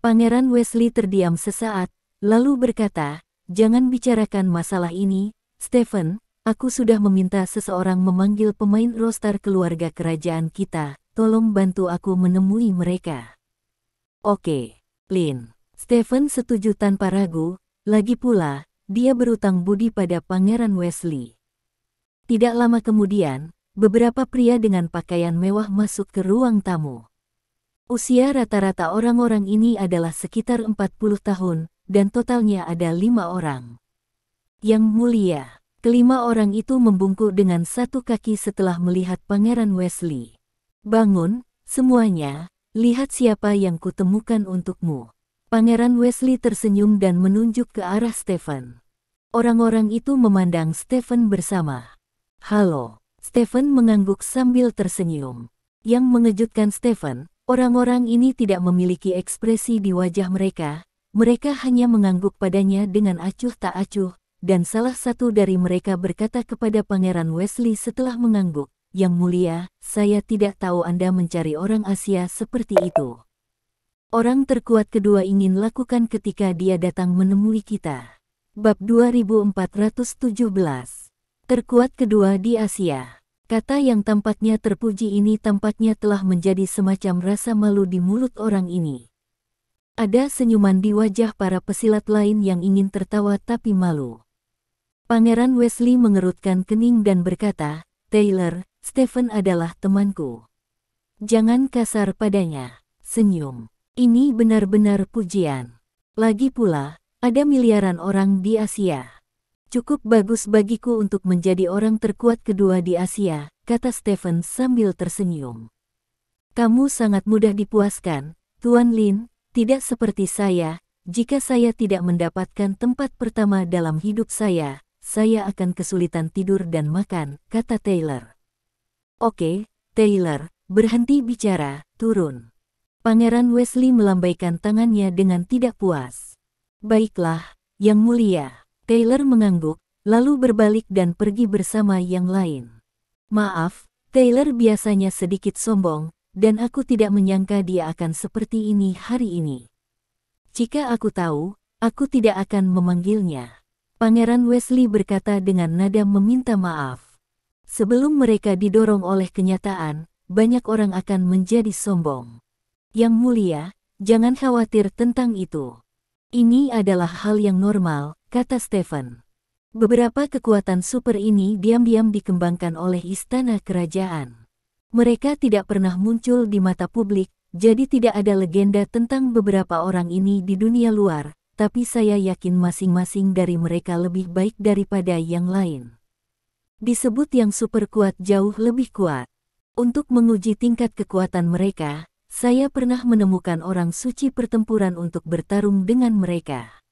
Pangeran Wesley terdiam sesaat, lalu berkata, "Jangan bicarakan masalah ini, Stephen, aku sudah meminta seseorang memanggil pemain roster keluarga kerajaan kita, tolong bantu aku menemui mereka." "Oke, Lin." Stephen setuju tanpa ragu, lagi pula, dia berutang budi pada Pangeran Wesley. Tidak lama kemudian, beberapa pria dengan pakaian mewah masuk ke ruang tamu. Usia rata-rata orang-orang ini adalah sekitar 40 tahun, dan totalnya ada 5 orang. Yang Mulia, kelima orang itu membungkuk dengan satu kaki setelah melihat Pangeran Wesley. "Bangun, semuanya, lihat siapa yang kutemukan untukmu." Pangeran Wesley tersenyum dan menunjuk ke arah Stephen. Orang-orang itu memandang Stephen bersama. "Halo." Stephen mengangguk sambil tersenyum. Yang mengejutkan Stephen, orang-orang ini tidak memiliki ekspresi di wajah mereka. Mereka hanya mengangguk padanya dengan acuh tak acuh, dan salah satu dari mereka berkata kepada Pangeran Wesley setelah mengangguk, "Yang Mulia, saya tidak tahu Anda mencari orang Asia seperti itu. Orang terkuat kedua ingin lakukan ketika dia datang menemui kita." Bab 2417. Terkuat kedua di Asia. Kata yang tampaknya terpuji ini tampaknya telah menjadi semacam rasa malu di mulut orang ini. Ada senyuman di wajah para pesilat lain yang ingin tertawa tapi malu. Pangeran Wesley mengerutkan kening dan berkata, "Taylor, Stephen adalah temanku. Jangan kasar padanya." Senyum. Ini benar-benar pujian. Lagi pula, ada miliaran orang di Asia. Cukup bagus bagiku untuk menjadi orang terkuat kedua di Asia, kata Stephen sambil tersenyum. "Kamu sangat mudah dipuaskan, Tuan Lin, tidak seperti saya. Jika saya tidak mendapatkan tempat pertama dalam hidup saya akan kesulitan tidur dan makan," kata Taylor. "Oke, Taylor, berhenti bicara, turun." Pangeran Wesley melambaikan tangannya dengan tidak puas. "Baiklah, Yang Mulia." Taylor mengangguk, lalu berbalik dan pergi bersama yang lain. "Maaf, Taylor biasanya sedikit sombong, dan aku tidak menyangka dia akan seperti ini hari ini. Jika aku tahu, aku tidak akan memanggilnya." Pangeran Wesley berkata dengan nada meminta maaf. Sebelum mereka didorong oleh kenyataan, banyak orang akan menjadi sombong. "Yang Mulia, jangan khawatir tentang itu. Ini adalah hal yang normal," kata Stephen. "Beberapa kekuatan super ini diam-diam dikembangkan oleh istana kerajaan. Mereka tidak pernah muncul di mata publik, jadi tidak ada legenda tentang beberapa orang ini di dunia luar, tapi saya yakin masing-masing dari mereka lebih baik daripada yang lain. Disebut yang super kuat jauh lebih kuat. Untuk menguji tingkat kekuatan mereka, saya pernah menemukan orang suci pertempuran untuk bertarung dengan mereka.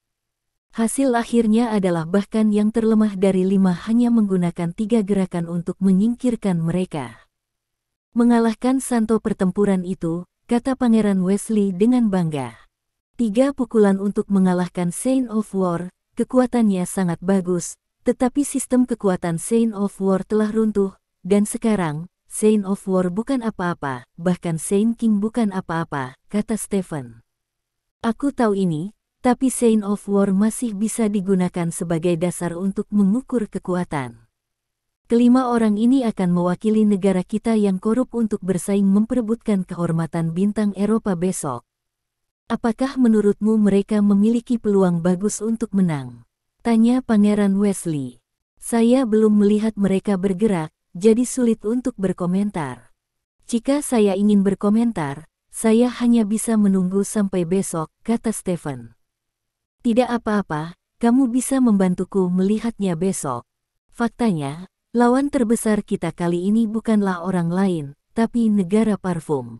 Hasil akhirnya adalah bahkan yang terlemah dari 5 hanya menggunakan 3 gerakan untuk menyingkirkan mereka. Mengalahkan santo pertempuran itu, kata Pangeran Wesley dengan bangga. 3 pukulan untuk mengalahkan Saint of War, kekuatannya sangat bagus, tetapi sistem kekuatan Saint of War telah runtuh, dan sekarang, Saint of War bukan apa-apa, bahkan Saint King bukan apa-apa, kata Stephen. Aku tahu ini, tapi Saint of War masih bisa digunakan sebagai dasar untuk mengukur kekuatan. Kelima orang ini akan mewakili negara kita yang korup untuk bersaing memperebutkan kehormatan bintang Eropa besok. Apakah menurutmu mereka memiliki peluang bagus untuk menang? Tanya Pangeran Wesley. Saya belum melihat mereka bergerak, jadi sulit untuk berkomentar. Jika saya ingin berkomentar, saya hanya bisa menunggu sampai besok, kata Stephen. Tidak apa-apa, kamu bisa membantuku melihatnya besok. Faktanya, lawan terbesar kita kali ini bukanlah orang lain, tapi negara parfum.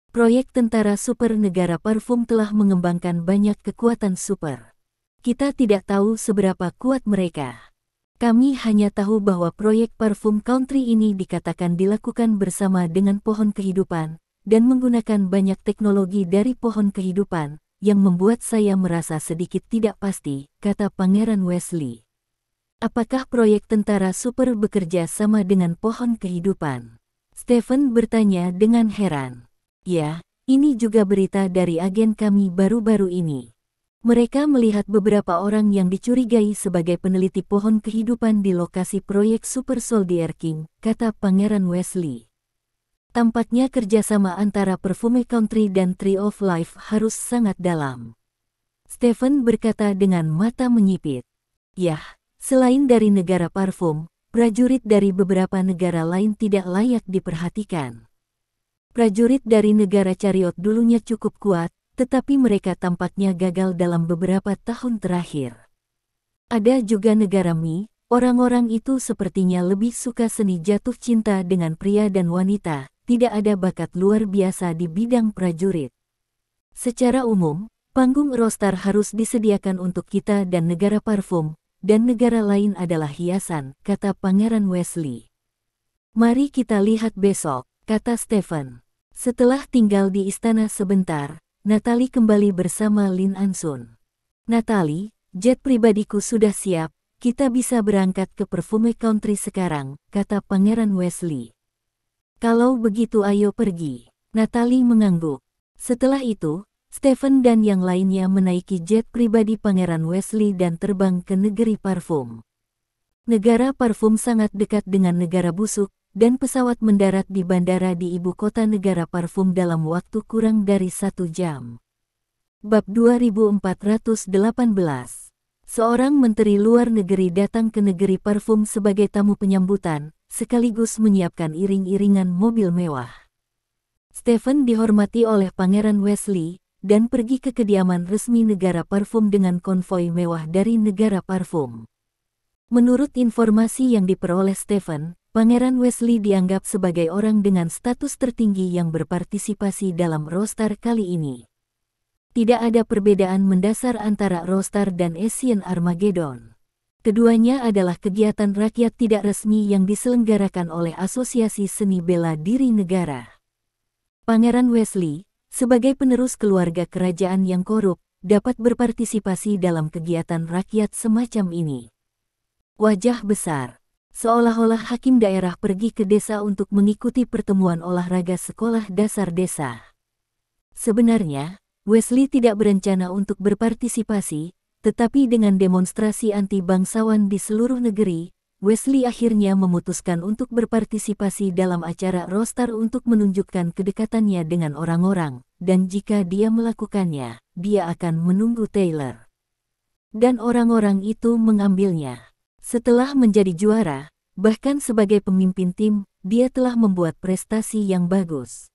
Proyek tentara super negara parfum telah mengembangkan banyak kekuatan super. Kita tidak tahu seberapa kuat mereka. Kami hanya tahu bahwa proyek parfum country ini dikatakan dilakukan bersama dengan pohon kehidupan, dan menggunakan banyak teknologi dari pohon kehidupan, yang membuat saya merasa sedikit tidak pasti, kata Pangeran Wesley. Apakah proyek tentara super bekerja sama dengan pohon kehidupan? Stephen bertanya dengan heran. Ya, ini juga berita dari agen kami baru-baru ini. Mereka melihat beberapa orang yang dicurigai sebagai peneliti pohon kehidupan di lokasi proyek Super Soldier King, kata Pangeran Wesley. Tampaknya kerjasama antara Perfume Country dan Tree of Life harus sangat dalam. Stephen berkata dengan mata menyipit. Yah, selain dari negara parfum, prajurit dari beberapa negara lain tidak layak diperhatikan. Prajurit dari negara Chariot dulunya cukup kuat, tetapi mereka tampaknya gagal dalam beberapa tahun terakhir. Ada juga negara Mi, orang-orang itu sepertinya lebih suka seni jatuh cinta dengan pria dan wanita. Tidak ada bakat luar biasa di bidang prajurit. Secara umum, panggung roster harus disediakan untuk kita dan negara parfum, dan negara lain adalah hiasan, kata Pangeran Wesley. Mari kita lihat besok, kata Stephen. Setelah tinggal di istana sebentar, Natalie kembali bersama Lin Ansun. Natalie, jet pribadiku sudah siap, kita bisa berangkat ke Perfume Country sekarang, kata Pangeran Wesley. Kalau begitu ayo pergi. Natalie mengangguk. Setelah itu, Stephen dan yang lainnya menaiki jet pribadi Pangeran Wesley dan terbang ke negeri parfum. Negara parfum sangat dekat dengan negara busuk, dan pesawat mendarat di bandara di ibu kota negara parfum dalam waktu kurang dari 1 jam. Bab 2418. Seorang menteri luar negeri datang ke negeri parfum sebagai tamu penyambutan, sekaligus menyiapkan iring-iringan mobil mewah. Stephen dihormati oleh Pangeran Wesley, dan pergi ke kediaman resmi negara parfum dengan konvoi mewah dari negara parfum. Menurut informasi yang diperoleh Stephen, Pangeran Wesley dianggap sebagai orang dengan status tertinggi yang berpartisipasi dalam roster kali ini. Tidak ada perbedaan mendasar antara roster dan Asian Armageddon. Keduanya adalah kegiatan rakyat tidak resmi yang diselenggarakan oleh Asosiasi Seni Bela Diri Negara. Pangeran Wesley, sebagai penerus keluarga kerajaan yang korup, dapat berpartisipasi dalam kegiatan rakyat semacam ini. Wajah besar, seolah-olah hakim daerah pergi ke desa untuk mengikuti pertemuan olahraga sekolah dasar desa. Sebenarnya, Wesley tidak berencana untuk berpartisipasi, tetapi dengan demonstrasi anti-bangsawan di seluruh negeri, Wesley akhirnya memutuskan untuk berpartisipasi dalam acara roster untuk menunjukkan kedekatannya dengan orang-orang, dan jika dia melakukannya, dia akan menunggu Taylor. Dan orang-orang itu mengambilnya. Setelah menjadi juara, bahkan sebagai pemimpin tim, dia telah membuat prestasi yang bagus.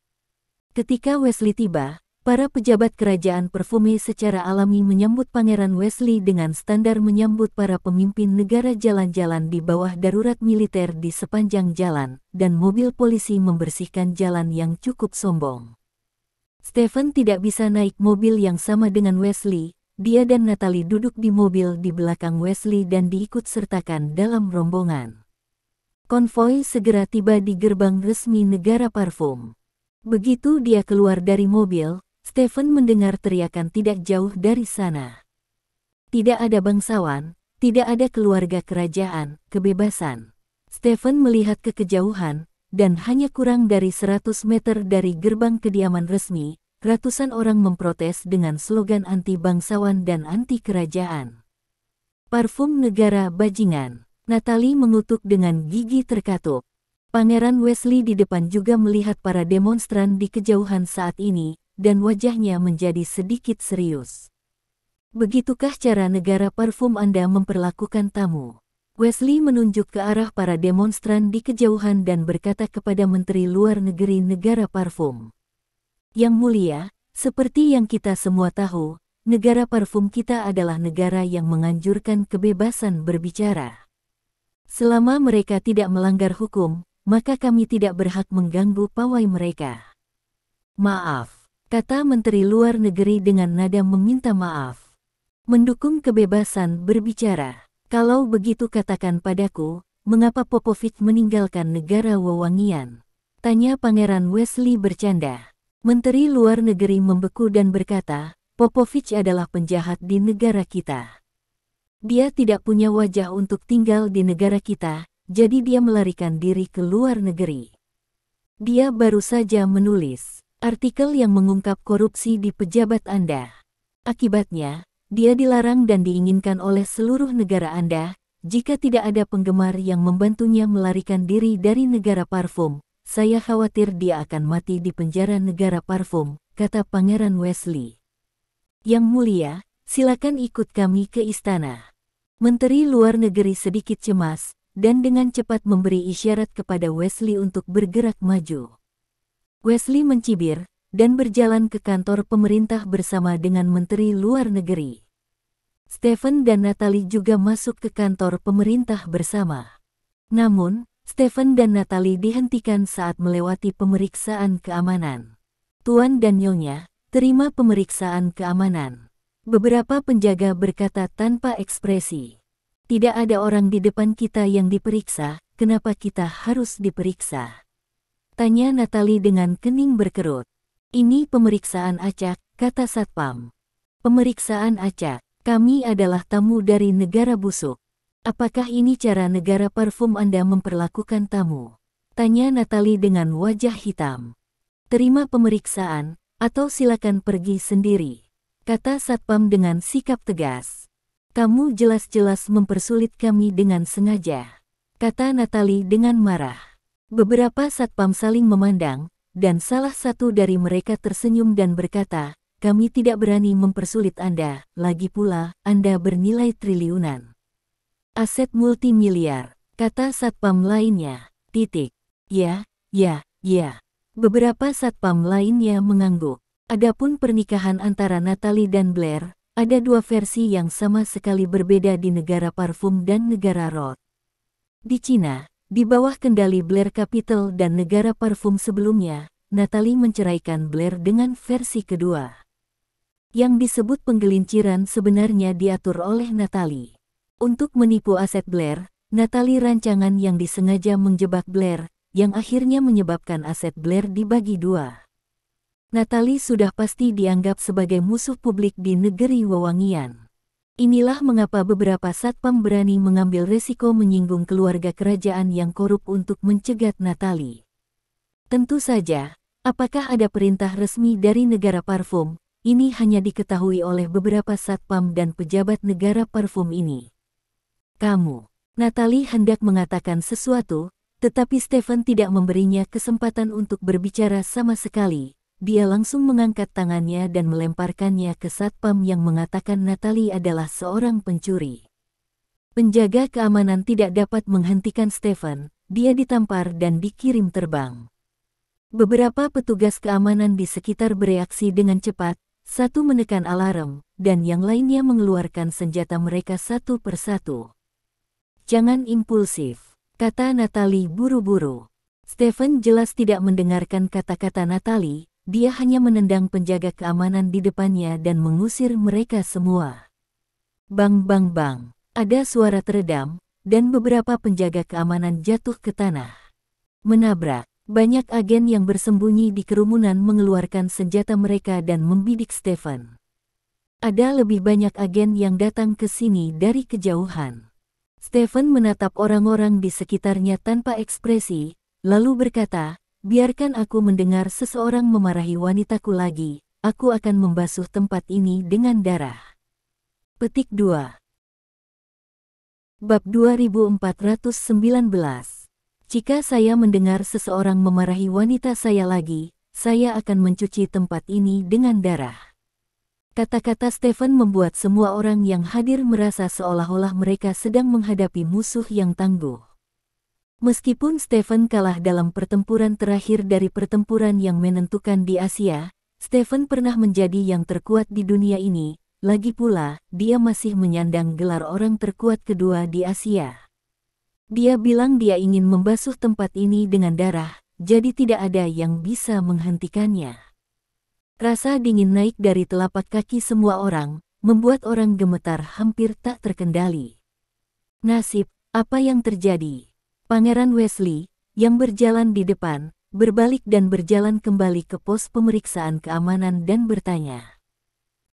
Ketika Wesley tiba, Para pejabat kerajaan Perfume secara alami menyambut Pangeran Wesley dengan standar menyambut para pemimpin negara jalan-jalan di bawah darurat militer di sepanjang jalan, dan mobil polisi membersihkan jalan yang cukup sombong. Stephen tidak bisa naik mobil yang sama dengan Wesley. Dia dan Natalie duduk di mobil di belakang Wesley dan diikut-sertakan dalam rombongan. Konvoi segera tiba di gerbang resmi negara parfum. Begitu dia keluar dari mobil, Stephen mendengar teriakan tidak jauh dari sana. Tidak ada bangsawan, tidak ada keluarga kerajaan, kebebasan. Stephen melihat ke kejauhan, dan hanya kurang dari 100 meter dari gerbang kediaman resmi, ratusan orang memprotes dengan slogan anti-bangsawan dan anti-kerajaan. Parfum negara bajingan. Natalie mengutuk dengan gigi terkatup. Pangeran Wesley di depan juga melihat para demonstran di kejauhan saat ini, dan wajahnya menjadi sedikit serius. Begitukah cara negara parfum Anda memperlakukan tamu? Wesley menunjuk ke arah para demonstran di kejauhan dan berkata kepada Menteri Luar Negeri negara parfum. Yang mulia, seperti yang kita semua tahu, negara parfum kita adalah negara yang menganjurkan kebebasan berbicara. Selama mereka tidak melanggar hukum, maka kami tidak berhak mengganggu pawai mereka. Maaf, kata Menteri Luar Negeri dengan nada meminta maaf. Mendukung kebebasan berbicara. Kalau begitu katakan padaku, mengapa Popovich meninggalkan negara wewangian? Tanya Pangeran Wesley bercanda. Menteri Luar Negeri membeku dan berkata, Popovich adalah penjahat di negara kita. Dia tidak punya wajah untuk tinggal di negara kita, jadi dia melarikan diri ke luar negeri. Dia baru saja menulis artikel yang mengungkap korupsi di pejabat Anda. Akibatnya, dia dilarang dan diinginkan oleh seluruh negara Anda. Jika tidak ada penggemar yang membantunya melarikan diri dari negara parfum, saya khawatir dia akan mati di penjara negara parfum, kata Pangeran Wesley. Yang mulia, silakan ikut kami ke istana. Menteri Luar Negeri sedikit cemas, dan dengan cepat memberi isyarat kepada Wesley untuk bergerak maju. Wesley mencibir, dan berjalan ke kantor pemerintah bersama dengan Menteri Luar Negeri. Stephen dan Natalie juga masuk ke kantor pemerintah bersama. Namun, Stephen dan Natalie dihentikan saat melewati pemeriksaan keamanan. Tuan dan Nyonya, terima pemeriksaan keamanan. Beberapa penjaga berkata tanpa ekspresi. Tidak ada orang di depan kita yang diperiksa, kenapa kita harus diperiksa? Tanya Natalie dengan kening berkerut. Ini pemeriksaan acak, kata Satpam. Pemeriksaan acak, kami adalah tamu dari negara busuk. Apakah ini cara negara parfum Anda memperlakukan tamu? Tanya Natalie dengan wajah hitam. Terima pemeriksaan, atau silakan pergi sendiri, kata Satpam dengan sikap tegas. Kamu jelas-jelas mempersulit kami dengan sengaja, kata Natalie dengan marah. Beberapa Satpam saling memandang, dan salah satu dari mereka tersenyum dan berkata, kami tidak berani mempersulit Anda, lagi pula, Anda bernilai triliunan. Aset multimiliar, kata Satpam lainnya, titik. Ya. Beberapa Satpam lainnya mengangguk. Adapun pernikahan antara Natalie dan Blair, ada dua versi yang sama sekali berbeda di negara parfum dan negara Roth. Di Cina, di bawah kendali Blair Capital dan negara parfum sebelumnya, Natalie menceraikan Blair dengan versi kedua. Yang disebut penggelinciran sebenarnya diatur oleh Natalie. Untuk menipu aset Blair, Natalie rancangan yang disengaja menjebak Blair, yang akhirnya menyebabkan aset Blair dibagi dua. Natalie sudah pasti dianggap sebagai musuh publik di negeri wewangian. Inilah mengapa beberapa satpam berani mengambil resiko menyinggung keluarga kerajaan yang korup untuk mencegat Natalie. Tentu saja, apakah ada perintah resmi dari negara parfum, ini hanya diketahui oleh beberapa satpam dan pejabat negara parfum ini. Natalie hendak mengatakan sesuatu, tetapi Stephen tidak memberinya kesempatan untuk berbicara sama sekali. Dia langsung mengangkat tangannya dan melemparkannya ke satpam yang mengatakan Natalie adalah seorang pencuri. Penjaga keamanan tidak dapat menghentikan Stephen, dia ditampar dan dikirim terbang. Beberapa petugas keamanan di sekitar bereaksi dengan cepat, satu menekan alarm, dan yang lainnya mengeluarkan senjata mereka satu persatu. Jangan impulsif, kata Natalie buru-buru. Stephen jelas tidak mendengarkan kata-kata Natalie, dia hanya menendang penjaga keamanan di depannya dan mengusir mereka semua. Bang bang bang, ada suara teredam, dan beberapa penjaga keamanan jatuh ke tanah. Menabrak. Banyak agen yang bersembunyi di kerumunan mengeluarkan senjata mereka dan membidik Stephen. Ada lebih banyak agen yang datang ke sini dari kejauhan. Stephen menatap orang-orang di sekitarnya tanpa ekspresi, lalu berkata, biarkan aku mendengar seseorang memarahi wanitaku lagi, aku akan membasuh tempat ini dengan darah. Petik 2. Bab 2419. Jika saya mendengar seseorang memarahi wanita saya lagi, saya akan mencuci tempat ini dengan darah. Kata-kata Stephen membuat semua orang yang hadir merasa seolah-olah mereka sedang menghadapi musuh yang tangguh. Meskipun Stephen kalah dalam pertempuran terakhir dari pertempuran yang menentukan di Asia, Stephen pernah menjadi yang terkuat di dunia ini, lagi pula, dia masih menyandang gelar orang terkuat kedua di Asia. Dia bilang dia ingin membasuh tempat ini dengan darah, jadi tidak ada yang bisa menghentikannya. Rasa dingin naik dari telapak kaki semua orang, membuat orang gemetar hampir tak terkendali. Nasib, apa yang terjadi? Pangeran Wesley, yang berjalan di depan, berbalik dan berjalan kembali ke pos pemeriksaan keamanan dan bertanya.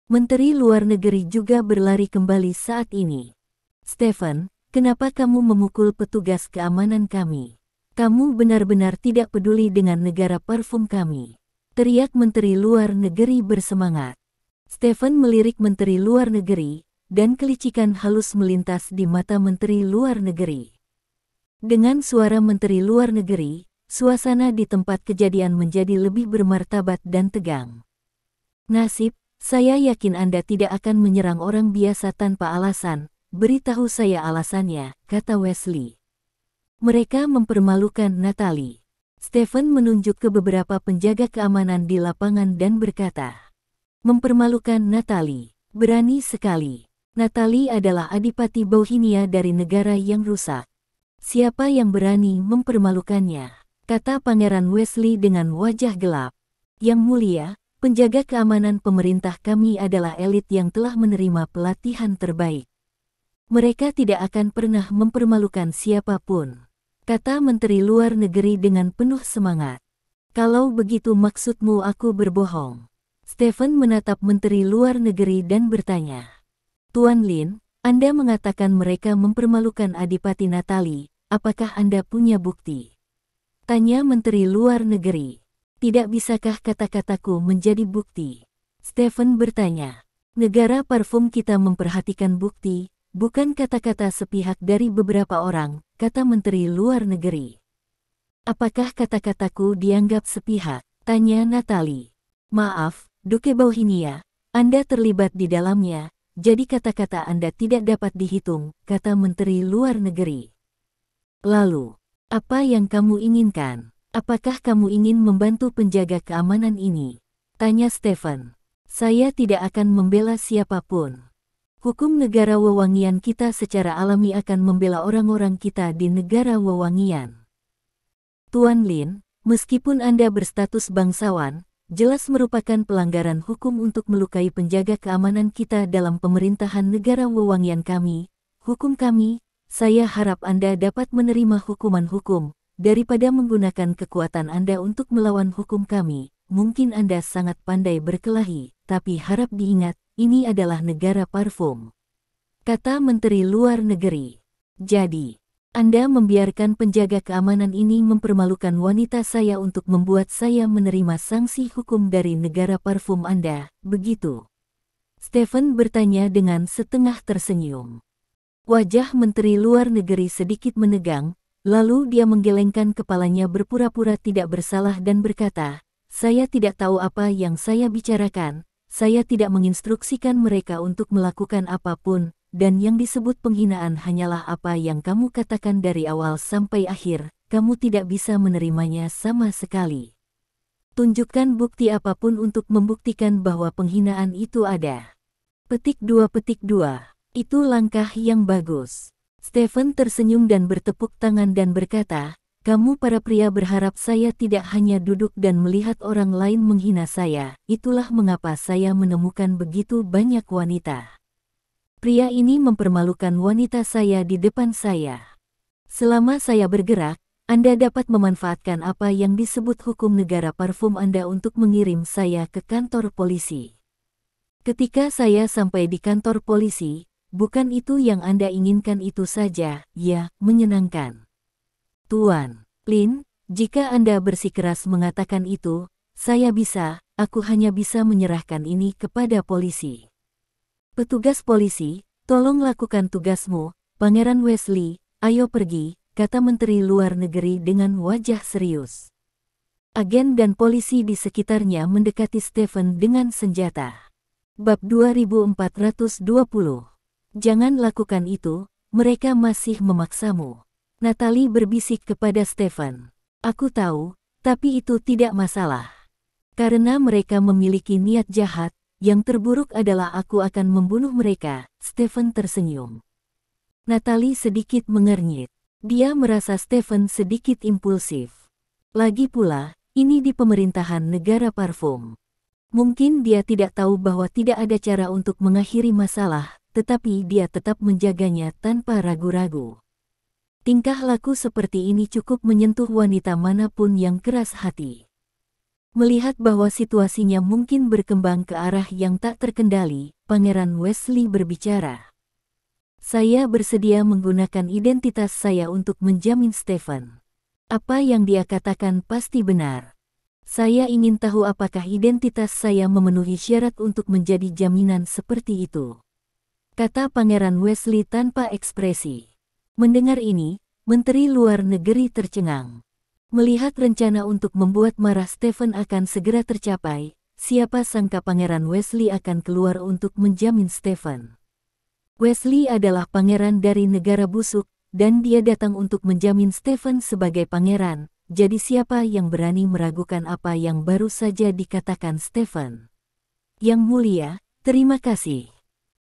Menteri Luar Negeri juga berlari kembali saat ini. Stephen, kenapa kamu memukul petugas keamanan kami? Kamu benar-benar tidak peduli dengan negara parfum kami. Teriak Menteri Luar Negeri bersemangat. Stephen melirik Menteri Luar Negeri, dan kelicikan halus melintas di mata Menteri Luar Negeri. Dengan suara Menteri Luar Negeri, suasana di tempat kejadian menjadi lebih bermartabat dan tegang. Nasib, saya yakin Anda tidak akan menyerang orang biasa tanpa alasan. Beritahu saya alasannya, kata Wesley. Mereka mempermalukan Natalie. Stephen menunjuk ke beberapa penjaga keamanan di lapangan dan berkata, mempermalukan Natalie, berani sekali. Natalie adalah adipati Bohemia dari negara yang rusak. Siapa yang berani mempermalukannya? Kata Pangeran Wesley dengan wajah gelap. Yang mulia, penjaga keamanan pemerintah kami adalah elit yang telah menerima pelatihan terbaik. Mereka tidak akan pernah mempermalukan siapapun, kata Menteri Luar Negeri dengan penuh semangat. Kalau begitu maksudmu aku berbohong. Stephen menatap Menteri Luar Negeri dan bertanya. Tuan Lin, Anda mengatakan mereka mempermalukan Adipati Natalie, apakah Anda punya bukti? Tanya Menteri Luar Negeri. Tidak bisakah kata-kataku menjadi bukti? Stephen bertanya. Negara parfum kita memperhatikan bukti, bukan kata-kata sepihak dari beberapa orang, kata Menteri Luar Negeri. Apakah kata-kataku dianggap sepihak? Tanya Natalie. Maaf, Duke Bohemia, Anda terlibat di dalamnya, jadi kata-kata Anda tidak dapat dihitung, kata Menteri Luar Negeri. Lalu, apa yang kamu inginkan? Apakah kamu ingin membantu penjaga keamanan ini? Tanya Stephen. Saya tidak akan membela siapapun. Hukum negara wewangian kita secara alami akan membela orang-orang kita di negara wewangian. Tuan Lin, meskipun Anda berstatus bangsawan, jelas merupakan pelanggaran hukum untuk melukai penjaga keamanan kita dalam pemerintahan negara wewangian kami. Hukum kami, saya harap Anda dapat menerima hukuman hukum, daripada menggunakan kekuatan Anda untuk melawan hukum kami. Mungkin Anda sangat pandai berkelahi, tapi harap diingat, ini adalah negara parfum. Kata Menteri Luar Negeri. Jadi, Anda membiarkan penjaga keamanan ini mempermalukan wanita saya untuk membuat saya menerima sanksi hukum dari negara parfum Anda, begitu? Stephen bertanya dengan setengah tersenyum. Wajah Menteri Luar Negeri sedikit menegang, lalu dia menggelengkan kepalanya berpura-pura tidak bersalah dan berkata, saya tidak tahu apa yang saya bicarakan. Saya tidak menginstruksikan mereka untuk melakukan apapun, dan yang disebut penghinaan hanyalah apa yang kamu katakan dari awal sampai akhir, kamu tidak bisa menerimanya sama sekali. Tunjukkan bukti apapun untuk membuktikan bahwa penghinaan itu ada. Petik 2. Itu langkah yang bagus. Stephen tersenyum dan bertepuk tangan dan berkata, kamu para pria berharap saya tidak hanya duduk dan melihat orang lain menghina saya. Itulah mengapa saya menemukan begitu banyak wanita. Pria ini mempermalukan wanita saya di depan saya. Selama saya bergerak, Anda dapat memanfaatkan apa yang disebut hukum negara parfum Anda untuk mengirim saya ke kantor polisi. Ketika saya sampai di kantor polisi, bukan itu yang Anda inginkan itu saja, ya, menyenangkan. Tuan Lin, jika Anda bersikeras mengatakan itu, aku hanya bisa menyerahkan ini kepada polisi. Petugas polisi, tolong lakukan tugasmu, Pangeran Wesley, ayo pergi, kata Menteri Luar Negeri dengan wajah serius. Agen dan polisi di sekitarnya mendekati Stephen dengan senjata. Bab 2420. Jangan lakukan itu, mereka masih memaksamu. Natalie berbisik kepada Stephen. Aku tahu, tapi itu tidak masalah. Karena mereka memiliki niat jahat, yang terburuk adalah aku akan membunuh mereka. Stephen tersenyum. Natalie sedikit mengernyit. Dia merasa Stephen sedikit impulsif. Lagi pula, ini di pemerintahan negara parfum. Mungkin dia tidak tahu bahwa tidak ada cara untuk mengakhiri masalah, tetapi dia tetap menjaganya tanpa ragu-ragu. Tingkah laku seperti ini cukup menyentuh wanita manapun yang keras hati. Melihat bahwa situasinya mungkin berkembang ke arah yang tak terkendali, Pangeran Wesley berbicara. Saya bersedia menggunakan identitas saya untuk menjamin Stephen. Apa yang dia katakan pasti benar. Saya ingin tahu apakah identitas saya memenuhi syarat untuk menjadi jaminan seperti itu. Kata Pangeran Wesley tanpa ekspresi. Mendengar ini, Menteri Luar Negeri tercengang. Melihat rencana untuk membuat marah Stephen akan segera tercapai, siapa sangka Pangeran Wesley akan keluar untuk menjamin Stephen. Wesley adalah pangeran dari negara busuk, dan dia datang untuk menjamin Stephen sebagai pangeran, jadi siapa yang berani meragukan apa yang baru saja dikatakan Stephen? Yang mulia, terima kasih.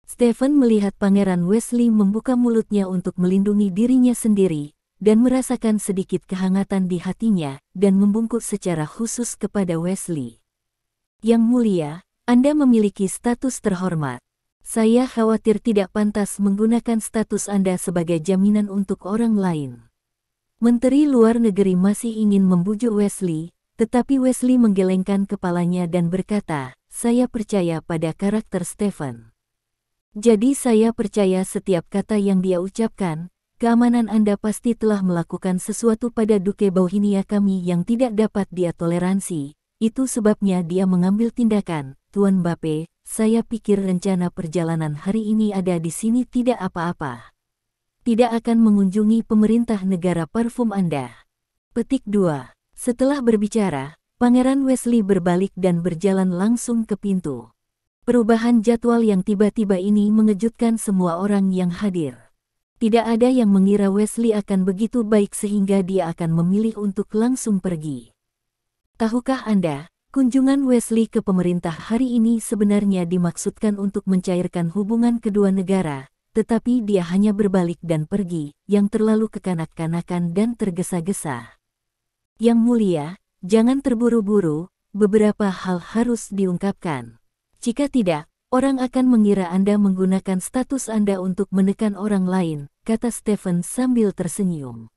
Stephen melihat Pangeran Wesley membuka mulutnya untuk melindungi dirinya sendiri, dan merasakan sedikit kehangatan di hatinya, dan membungkuk secara khusus kepada Wesley. Yang mulia, Anda memiliki status terhormat. Saya khawatir tidak pantas menggunakan status Anda sebagai jaminan untuk orang lain. Menteri Luar Negeri masih ingin membujuk Wesley, tetapi Wesley menggelengkan kepalanya dan berkata, saya percaya pada karakter Stephen. Jadi saya percaya setiap kata yang dia ucapkan. Keamanan Anda pasti telah melakukan sesuatu pada Duke Bohemia kami yang tidak dapat dia toleransi. Itu sebabnya dia mengambil tindakan, Tuan Bape. Saya pikir rencana perjalanan hari ini ada di sini tidak apa-apa. Tidak akan mengunjungi pemerintah negara parfum Anda. Petik 2. Setelah berbicara, Pangeran Wesley berbalik dan berjalan langsung ke pintu. Perubahan jadwal yang tiba-tiba ini mengejutkan semua orang yang hadir. Tidak ada yang mengira Wesley akan begitu baik sehingga dia akan memilih untuk langsung pergi. Tahukah Anda? Kunjungan Wesley ke pemerintah hari ini sebenarnya dimaksudkan untuk mencairkan hubungan kedua negara, tetapi dia hanya berbalik dan pergi, yang terlalu kekanak-kanakan dan tergesa-gesa. Yang mulia, jangan terburu-buru, beberapa hal harus diungkapkan. Jika tidak, orang akan mengira Anda menggunakan status Anda untuk menekan orang lain, kata Stephen sambil tersenyum.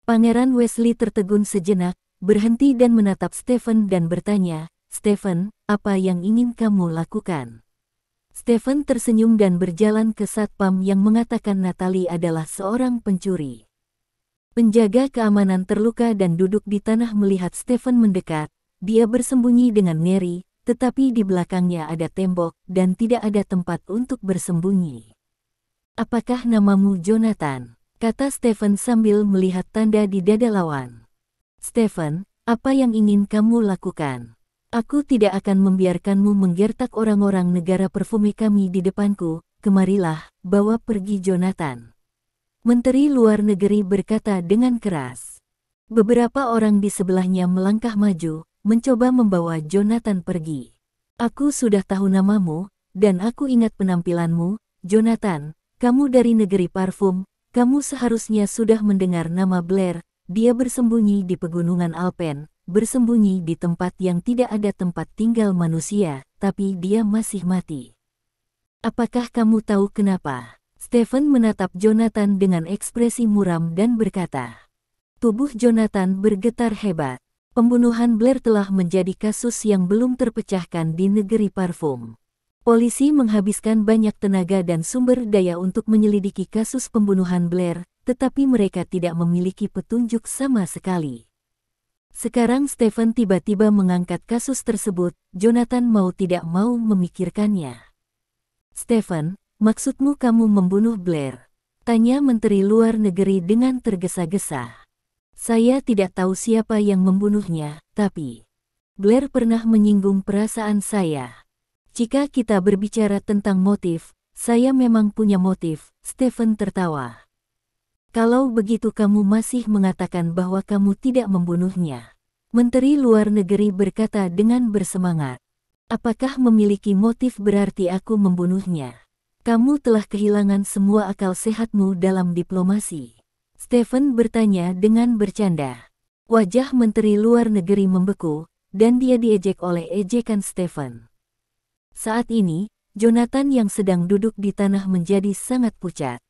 Pangeran Wesley tertegun sejenak, berhenti dan menatap Stephen dan bertanya, Stephen, apa yang ingin kamu lakukan? Stephen tersenyum dan berjalan ke satpam yang mengatakan Natalie adalah seorang pencuri. Penjaga keamanan terluka dan duduk di tanah melihat Stephen mendekat. Dia bersembunyi dengan ngeri, tetapi di belakangnya ada tembok dan tidak ada tempat untuk bersembunyi. Apakah namamu Jonathan? Kata Stephen sambil melihat tanda di dada lawan. Stephen, apa yang ingin kamu lakukan? Aku tidak akan membiarkanmu menggertak orang-orang negara perfumi kami di depanku. Kemarilah, bawa pergi Jonathan. Menteri Luar Negeri berkata dengan keras. Beberapa orang di sebelahnya melangkah maju, mencoba membawa Jonathan pergi. Aku sudah tahu namamu, dan aku ingat penampilanmu, Jonathan. Kamu dari negeri parfum, kamu seharusnya sudah mendengar nama Blair. Dia bersembunyi di pegunungan Alpen, bersembunyi di tempat yang tidak ada tempat tinggal manusia, tapi dia masih mati. Apakah kamu tahu kenapa? Stephen menatap Jonathan dengan ekspresi muram dan berkata. Tubuh Jonathan bergetar hebat. Pembunuhan Blair telah menjadi kasus yang belum terpecahkan di negeri parfum. Polisi menghabiskan banyak tenaga dan sumber daya untuk menyelidiki kasus pembunuhan Blair, tetapi mereka tidak memiliki petunjuk sama sekali. Sekarang Stephen tiba-tiba mengangkat kasus tersebut, Jonathan mau tidak mau memikirkannya. Stephen, maksudmu kamu membunuh Blair? Tanya Menteri Luar Negeri dengan tergesa-gesa. Saya tidak tahu siapa yang membunuhnya, tapi Blair pernah menyinggung perasaan saya. Jika kita berbicara tentang motif, saya memang punya motif, Stephen tertawa. Kalau begitu kamu masih mengatakan bahwa kamu tidak membunuhnya. Menteri Luar Negeri berkata dengan bersemangat. Apakah memiliki motif berarti aku membunuhnya? Kamu telah kehilangan semua akal sehatmu dalam diplomasi. Stephen bertanya dengan bercanda. Wajah Menteri Luar Negeri membeku, dan dia diejek oleh ejekan Stephen. Saat ini, Jonathan yang sedang duduk di tanah menjadi sangat pucat.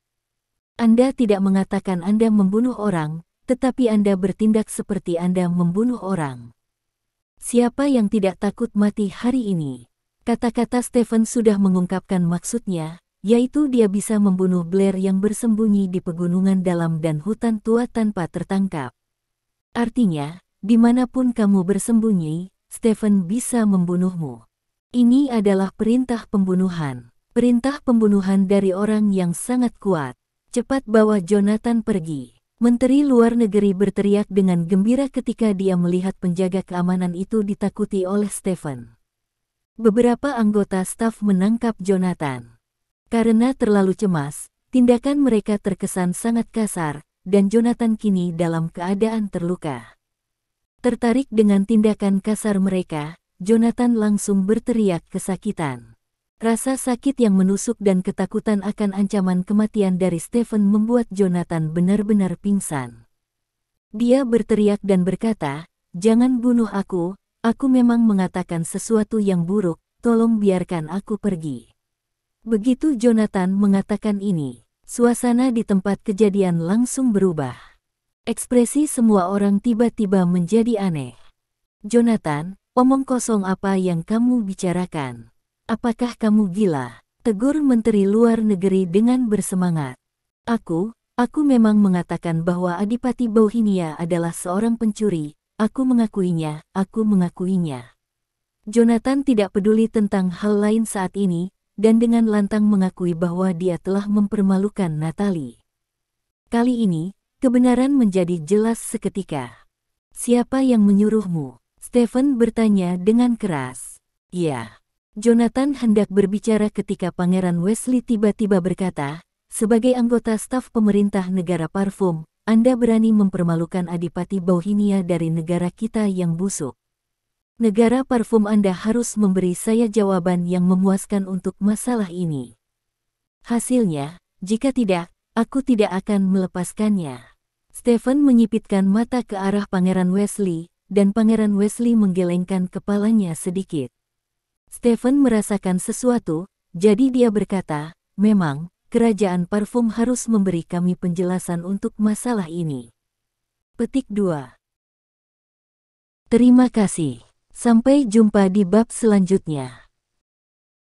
Anda tidak mengatakan Anda membunuh orang, tetapi Anda bertindak seperti Anda membunuh orang. Siapa yang tidak takut mati hari ini? Kata-kata Stephen sudah mengungkapkan maksudnya, yaitu dia bisa membunuh Blair yang bersembunyi di pegunungan dalam dan hutan tua tanpa tertangkap. Artinya, dimanapun kamu bersembunyi, Stephen bisa membunuhmu. Ini adalah perintah pembunuhan. Perintah pembunuhan dari orang yang sangat kuat. Cepat bawa Jonathan pergi. Menteri Luar Negeri berteriak dengan gembira ketika dia melihat penjaga keamanan itu ditakuti oleh Stephen. Beberapa anggota staf menangkap Jonathan. Karena terlalu cemas, tindakan mereka terkesan sangat kasar, dan Jonathan kini dalam keadaan terluka. Tertarik dengan tindakan kasar mereka, Jonathan langsung berteriak kesakitan. Rasa sakit yang menusuk dan ketakutan akan ancaman kematian dari Stephen membuat Jonathan benar-benar pingsan. Dia berteriak dan berkata, "Jangan bunuh aku memang mengatakan sesuatu yang buruk, tolong biarkan aku pergi." Begitu Jonathan mengatakan ini, suasana di tempat kejadian langsung berubah. Ekspresi semua orang tiba-tiba menjadi aneh. Jonathan, omong kosong apa yang kamu bicarakan? Apakah kamu gila? Tegur Menteri Luar Negeri dengan bersemangat. Aku memang mengatakan bahwa Adipati Bauhinia adalah seorang pencuri. Aku mengakuinya. Jonathan tidak peduli tentang hal lain saat ini, dan dengan lantang mengakui bahwa dia telah mempermalukan Natalie. Kali ini, kebenaran menjadi jelas seketika. Siapa yang menyuruhmu? Stephen bertanya dengan keras. Ya. Jonathan hendak berbicara ketika Pangeran Wesley tiba-tiba berkata, sebagai anggota staf pemerintah negara parfum, Anda berani mempermalukan Adipati Bauhinia dari negara kita yang busuk. Negara parfum Anda harus memberi saya jawaban yang memuaskan untuk masalah ini. Hasilnya, jika tidak, aku tidak akan melepaskannya. Stephen menyipitkan mata ke arah Pangeran Wesley, dan Pangeran Wesley menggelengkan kepalanya sedikit. Stephen merasakan sesuatu, jadi dia berkata, memang, kerajaan parfum harus memberi kami penjelasan untuk masalah ini. Petik 2. Terima kasih. Sampai jumpa di bab selanjutnya.